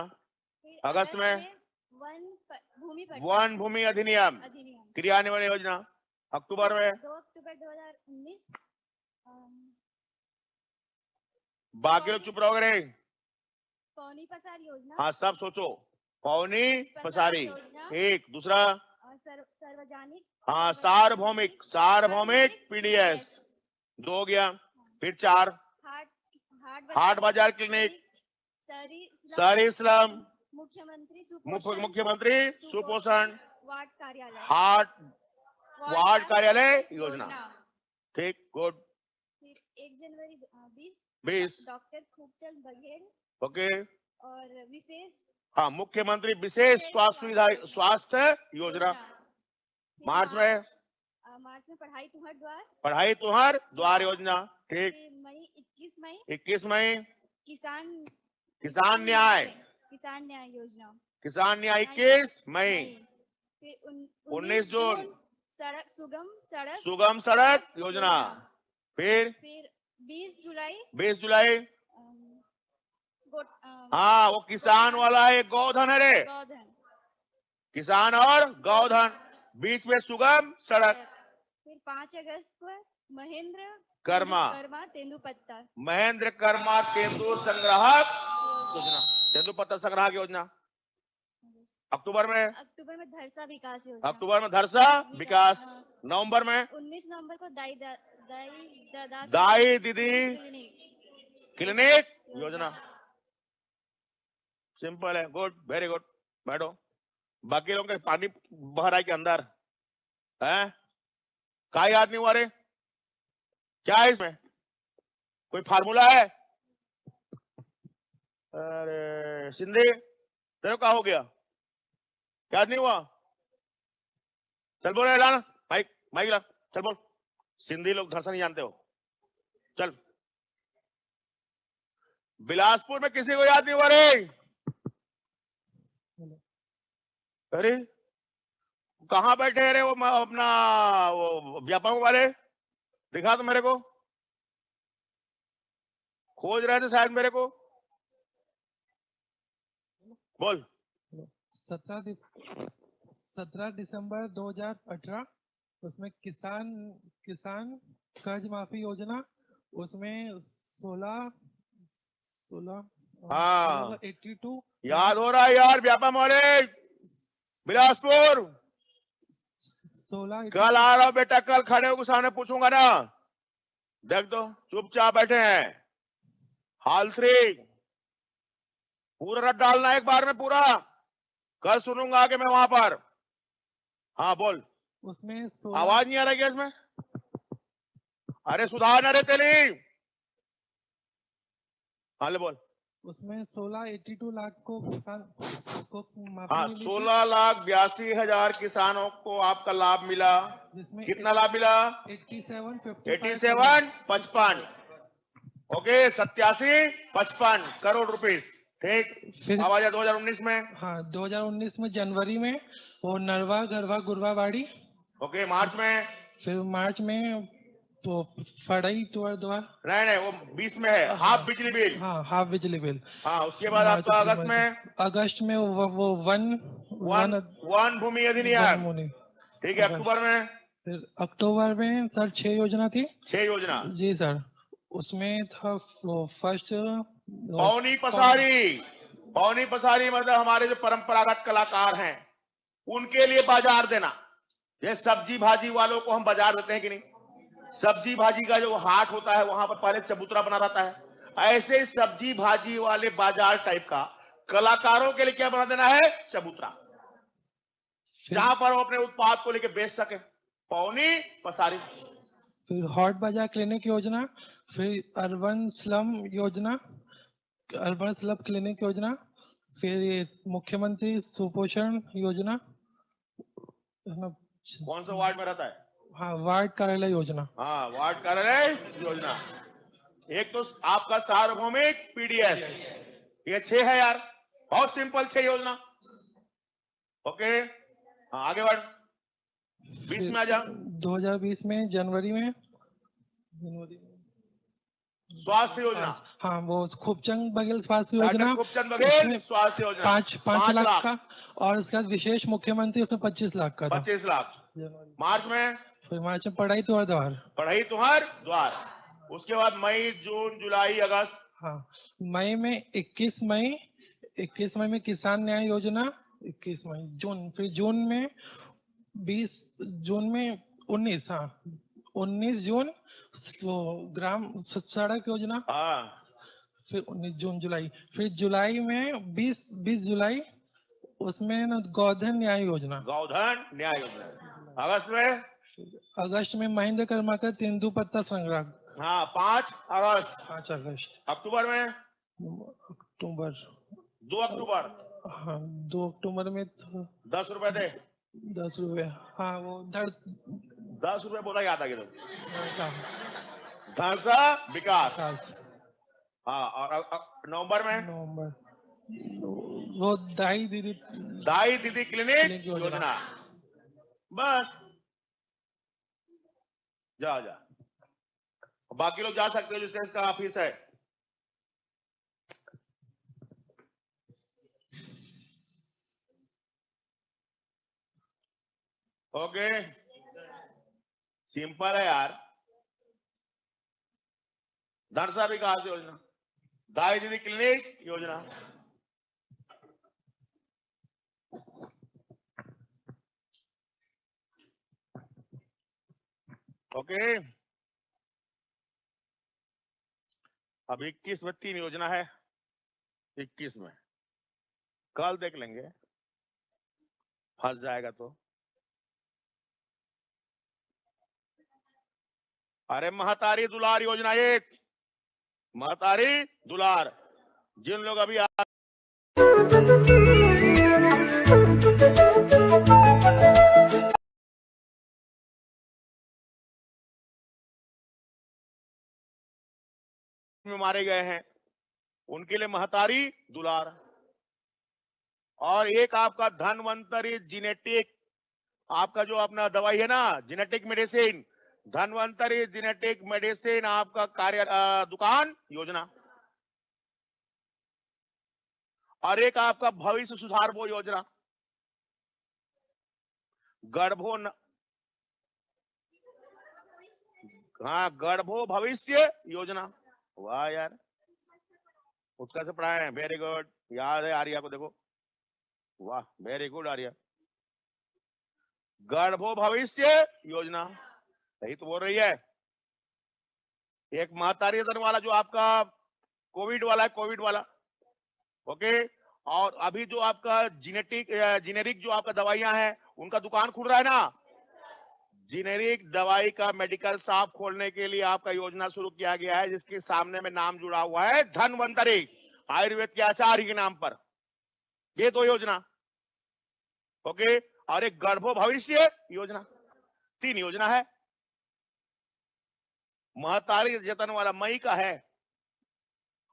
अगस्त में वन भूमि अधिनियम क्रियान्वयन योजना। अक्टूबर में 2 अक्टूबर 2019 बाकी लोग चुप रहोगे रे। पौनी पसारी योजना। हाँ सब सोचो। पौनी पसारी एक। दूसरा सार्वजनिक हाँ, सार्वभौमिक पीडीएस 2 हो गया। फिर 4 हाट बाजार क्लिनिक, शहरी इस्लाम, मुख्यमंत्री सुपोषण वार्ड कार्यालय वार्ड कार्यालय योजना। ठीक, गुड। फिर 1 जनवरी 20 डॉक्टर खूबचंद बघेल ओके। और विशेष हाँ, मुख्यमंत्री विशेष स्वास्थ्य योजना। फिर मार्च में पढ़ाई तुहर द्वार योजना। ठीक। फिर मई 21 मई किसान न्याय योजना। किसान न्याय 21 मई। फिर 19 जून सुगम सड़क योजना। फिर 20 जुलाई हाँ, वो किसान वाला है, गौधन है रे, गौधन। किसान और गौधन, बीच में सुगम सड़क। फिर 5 अगस्त को महेंद्र कर्मा तेंदुपत्ता तेंदू संग्राहक योजना, तेंदुपत्ता संग्राहक योजना। अक्टूबर में धरसा विकास योजना। नवंबर में 19 नवंबर को दाई दीदी क्लिनिक योजना। सिंपल है, गुड, वेरी गुड। बैठो। बाकी लोगों के पानी बह रहा है के अंदर है, क्या याद नहीं हुआ रे? क्या है इसमें? कोई फार्मूला है? अरे सिंधी, तेरे को क्या हो गया? याद नहीं हुआ? चल बोल रहे लाना, माइक ला, चल बोल। सिंधी लोग भाषा नहीं जानते हो, चल। बिलासपुर में किसी को याद नहीं हुआ रे? अरे कहाँ बैठे हैं रे वो अपना वो व्यापार वाले? दिखा तो मेरे को, खोज रहे थे शायद मेरे को। बोल। 17 दिसंबर 2018 उसमें किसान कर्ज माफी योजना, उसमें 16 हाँ 82 याद हो रहा है यार, व्यापार वाले बिलासपुर। 16 कल आ रहा हूं बेटा, कल खड़े होकर सामने पूछूंगा ना। देख दो, चुपचाप बैठे हैं। हाल 3 पूरा रट डालना एक बार में पूरा, कल सुनूंगा आगे मैं वहां पर। हाँ बोल। उसमें आवाज नहीं आ रही है इसमें? अरे सुधार न रे तेली। हाँ ले बोल। उसमें 1682 लाख को किसान को माफी हाँ, मिली थी, 16,82,000 किसानों को आपका लाभ मिला। जिसमें कितना लाभ मिला? 87,55 ओके, 87,55 करोड़ रुपीस। ठीक। फिर आवाज है 2019 में। हाँ 2019 में जनवरी में वो नरवा गरवा गुरवावाड़ी। ओके, मार्च में। फिर मार्च में तो फड़ई तुअर द्वार। नहीं वो 20 में है, हाफ बिजली बिल। हाँ हाफ बिजली बिल। हाँ, उसके बाद आपका अगस्त में वो वन भूमि अधिनियम। ठीक है। अक्टूबर में, फिर अक्टूबर में सर 6 योजना थी। 6 योजना जी सर, उसमें था वो फर्स्ट पौनी पसारी मतलब हमारे जो परंपरागत कलाकार हैं उनके लिए बाजार देना। ये सब्जी भाजी वालों को हम बाजार देते हैं कि नहीं? सब्जी भाजी का जो हाट होता है वहां पर पहले चबूतरा बना रहता है, ऐसे सब्जी भाजी वाले बाजार टाइप का कलाकारों के लिए क्या बना देना है? चबूतरा, जहां पर वो अपने उत्पाद को लेकर बेच सके। पौनी पसारी। फिर हॉट बाजार क्लिनिक योजना, फिर अर्बन स्लम क्लिनिक योजना, फिर ये मुख्यमंत्री सुपोषण योजना। कौन सा वार्ड में रहता है? हाँ वार्ड कार्यालय योजना। हाँ, वार्ड कार्यालय योजना। एक तो आपका सार्वभौमिक पीडीएस, ये 6 है यार, बहुत सिंपल 6 योजना। ओके, हाँ आगे बढ़। 20 में आ जा। 2020 में जनवरी में स्वास्थ्य योजना। हाँ वो खूबचंद बघेल स्वास्थ्य योजना, खूबचंद बघेल स्वास्थ्य योजना 5 लाख का, और उसके बाद विशेष मुख्यमंत्री उसमें 25 लाख का था। 25 लाख। मार्च में, फिर मार्च में पढ़ाई तुहर द्वार। उसके बाद मई जून जुलाई अगस्त। हाँ मई में 21 मई में किसान न्याय योजना 21 मई। जून, फिर जून में 20 जून में 19, हाँ 19 जून वो ग्राम सड़क योजना, हाँ, फिर 19 जून जुलाई, फिर जुलाई में 20 जुलाई उसमें ना गोधन न्याय योजना, गोधन न्याय योजना। अगस्त में, अगस्त में महेंद्र कर्माकर तेंदुपत्ता संग्रह, हाँ 5 अगस्त। 5 अगस्त, अक्टूबर में अक्टूबर, 2 अक्टूबर, हाँ 2 अक्टूबर में तो 10 रुपए दे, 10 रुपये, हाँ वो 10 रुपए बोला याद आ गया तो। धड़का धनसा विकास। विकास, हाँ, और नवंबर में नवंबर वो दाई दीदी दाई दीदी क्लिनिक क्लिनिक योजना। योजना। बस, जा जा, बाकी लोग जा सकते हो जिसका इसका ऑफिस है। ओके, सिंपल है यार। धनसा विकास योजना, दाई दीदी क्लिनिक योजना। ओके, अब 21 में 3 योजना है। 21 में कल देख लेंगे, फंस जाएगा तो। अरे महतारी दुलार योजना 1, महतारी दुलार, जिन लोग अभी में मारे गए हैं उनके लिए महतारी दुलार। और एक आपका धनवंतरी जेनेटिक, आपका जो अपना दवाई है ना genetic medicine, Dhanvantari genetic medicine आपका कार्य दुकान योजना। और एक आपका भविष्य सुधार वो योजना, गर्भो न... हाँ गर्भो भविष्य योजना। वाह यार, उसका से पढ़ाए हैं, वेरी गुड, याद है आर्या को, देखो वाह वेरी गुड आर्या। गर्भो भविष्य योजना, सही तो बोल रही है। एक महतारी धन वाला जो आपका कोविड वाला है, कोविड वाला, ओके। और अभी जो आपका जेनेरिक जो आपका दवाइयां हैं उनका दुकान खुल रहा है ना, जेनेरिक दवाई का मेडिकल शॉप खोलने के लिए आपका योजना शुरू किया गया है, जिसके सामने में नाम जुड़ा हुआ है धनवंतरी, आयुर्वेद के आचार्य के नाम पर। ये 2 योजना, ओके। और एक गर्भो भविष्य योजना, 3 योजना है। महतारी जतन वाला मई का है,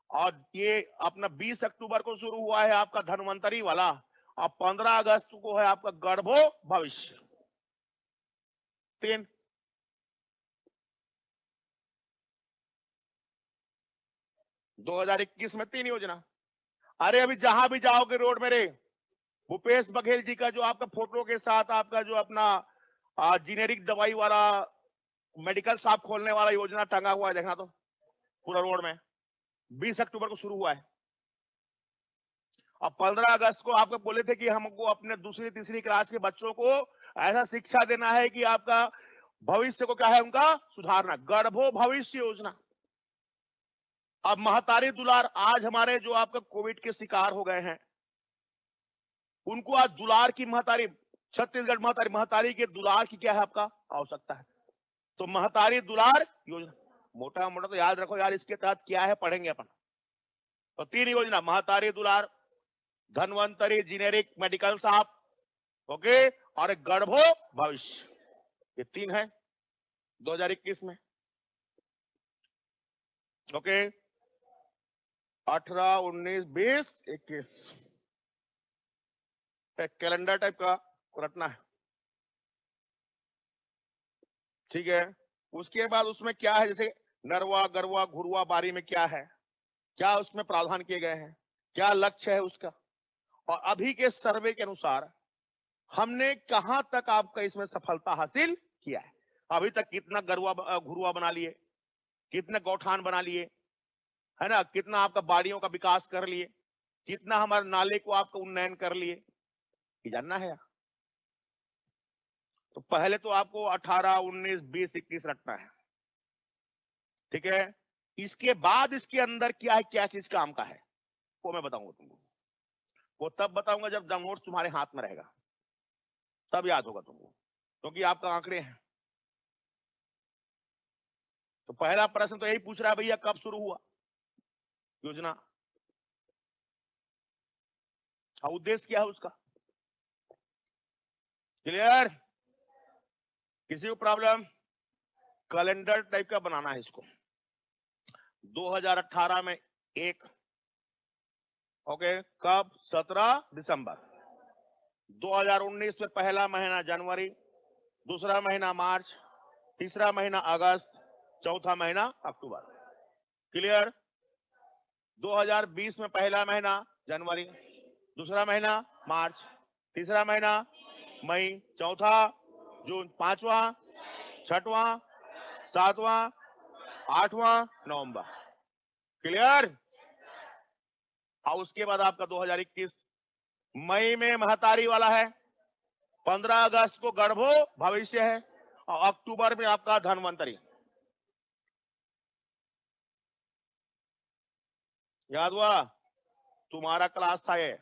और ये अपना 20 अक्टूबर को शुरू हुआ है आपका धनवंतरी वाला, और 15 अगस्त को है आपका गर्भो भविष्य। 3 2021 में 3 योजना। अरे अभी जहां भी जाओगे रोड मेरे, भूपेश बघेल जी का जो आपका फोटो के साथ आपका जो अपना जेनेरिक दवाई वाला मेडिकल शॉप खोलने वाला योजना टंगा हुआ है, देखना तो पूरा रोड में। 20 अक्टूबर को शुरू हुआ है, और 15 अगस्त को आपको बोले थे कि हमको अपने दूसरी तीसरी क्लास के बच्चों को ऐसा शिक्षा देना है कि आपका भविष्य को क्या है उनका सुधारना, गर्भो भविष्य योजना। अब महतारी दुलार, आज हमारे जो आपका कोविड के शिकार हो गए हैं उनको आज दुलार की महतारी, छत्तीसगढ़ महतारी के दुलार की क्या है आपका आवश्यकता है, तो महतारी दुलार योजना। मोटा मोटा तो याद रखो यार, इसके तहत क्या है पढ़ेंगे अपन। तो 3 योजना, महतारी दुलार, Dhanvantari generic medical shop, okay, और एक गर्भो भविष्य, ये 3 है 2021 में, ओके। 18, 19, 20, 21 एक कैलेंडर टाइप का रटना है, ठीक है। उसके बाद उसमें क्या है, जैसे नरवा गरवा घुरवा बारी में क्या है, क्या उसमें प्रावधान किए गए हैं, क्या लक्ष्य है उसका, और अभी के सर्वे के अनुसार हमने कहां तक आपका इसमें सफलता हासिल किया है। अभी तक कितना गरुआ घुरुआ बना लिए, कितने गौठान बना लिए, है ना, कितना आपका बाड़ियों का विकास कर लिए, कितना हमारे नाले को आपका उन्नयन कर लिए, ये जानना है। तो पहले तो आपको 18, 19, 20, 21 रखना है, ठीक है। इसके बाद इसके अंदर क्या है, क्या चीज काम का है, वो मैं बताऊंगा तुमको। वो तब बताऊंगा जब नोट्स तुम्हारे हाथ में रहेगा, तब याद होगा तुमको, क्योंकि आपका आंकड़े हैं। तो पहला प्रश्न तो यही पूछ रहा है, भैया कब शुरू हुआ योजना, और उद्देश्य क्या है उसका। क्लियर? किसी को प्रॉब्लम? कैलेंडर टाइप का बनाना है इसको। 2018 में एक, ओके, कब? 17 दिसंबर। 2019 में पहला महीना जनवरी, दूसरा महीना मार्च, तीसरा महीना अगस्त, चौथा महीना अक्टूबर। क्लियर? 2020 में पहला महीना जनवरी, दूसरा महीना मार्च, तीसरा महीना मई, चौथा जून, पांचवा, छठवां, सातवां, आठवां नवंबर। क्लियर? और उसके बाद आपका 2021 मई में महतारी वाला है, 15 अगस्त को गर्भो भविष्य है, और अक्टूबर में आपका धन्वंतरी। याद हुआ? तुम्हारा क्लास था ये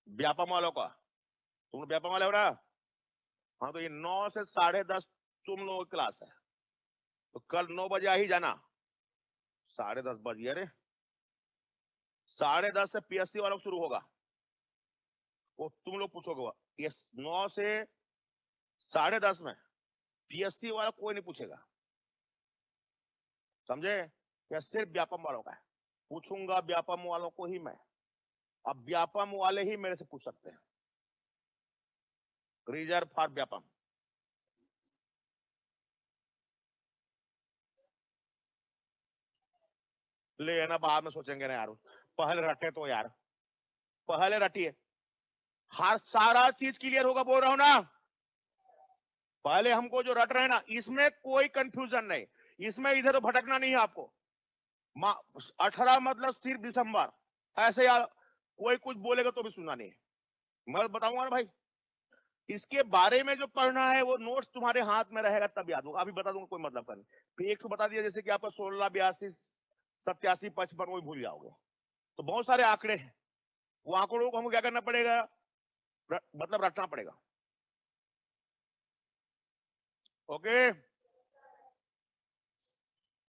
व्यापम वालों का, तुम लोग व्यापम वाले हो ना? हाँ, तो ये 9 से 10:30 तुम लोगों की क्लास है, तो कल 9 बजे आ ही जाना। 10:30 बज गया रे, 10:30 से पीएससी वालों को शुरू होगा, वो तुम लोग पूछोगे। ये 9 से 10:30 में पीएससी वाला कोई नहीं पूछेगा, समझे? यह सिर्फ व्यापम वालों का है, पूछूंगा व्यापम वालों को ही मैं। अब व्यापम वाले ही मेरे से पूछ सकते हैं, रिजर्व फॉर व्यापम। ले ना, बाद में सोचेंगे ना यार, पहले रटे तो यार, पहले रटिए, हर सारा चीज क्लियर होगा, बोल रहा हूं ना। पहले हमको जो रट रहे हैं ना, इसमें कोई कंफ्यूजन नहीं, इसमें इधर तो भटकना नहीं है आपको। 18 मतलब सिर्फ दिसंबर, ऐसे यार कोई कुछ बोलेगा तो भी सुनना नहीं है, मैं बताऊंगा ना भाई। इसके बारे में जो पढ़ना है वो नोट्स तुम्हारे हाथ में रहेगा तब याद होगा, अभी बता दूंगा, कोई मतलब का नहीं। फिर एक तो बता दिया, जैसे कि आपका 16, 82, 87, 55 वो भूल जाओगे। तो बहुत सारे आंकड़े हैं, वो आंकड़ों को हमको क्या करना पड़ेगा, मतलब रटना पड़ेगा। ओके।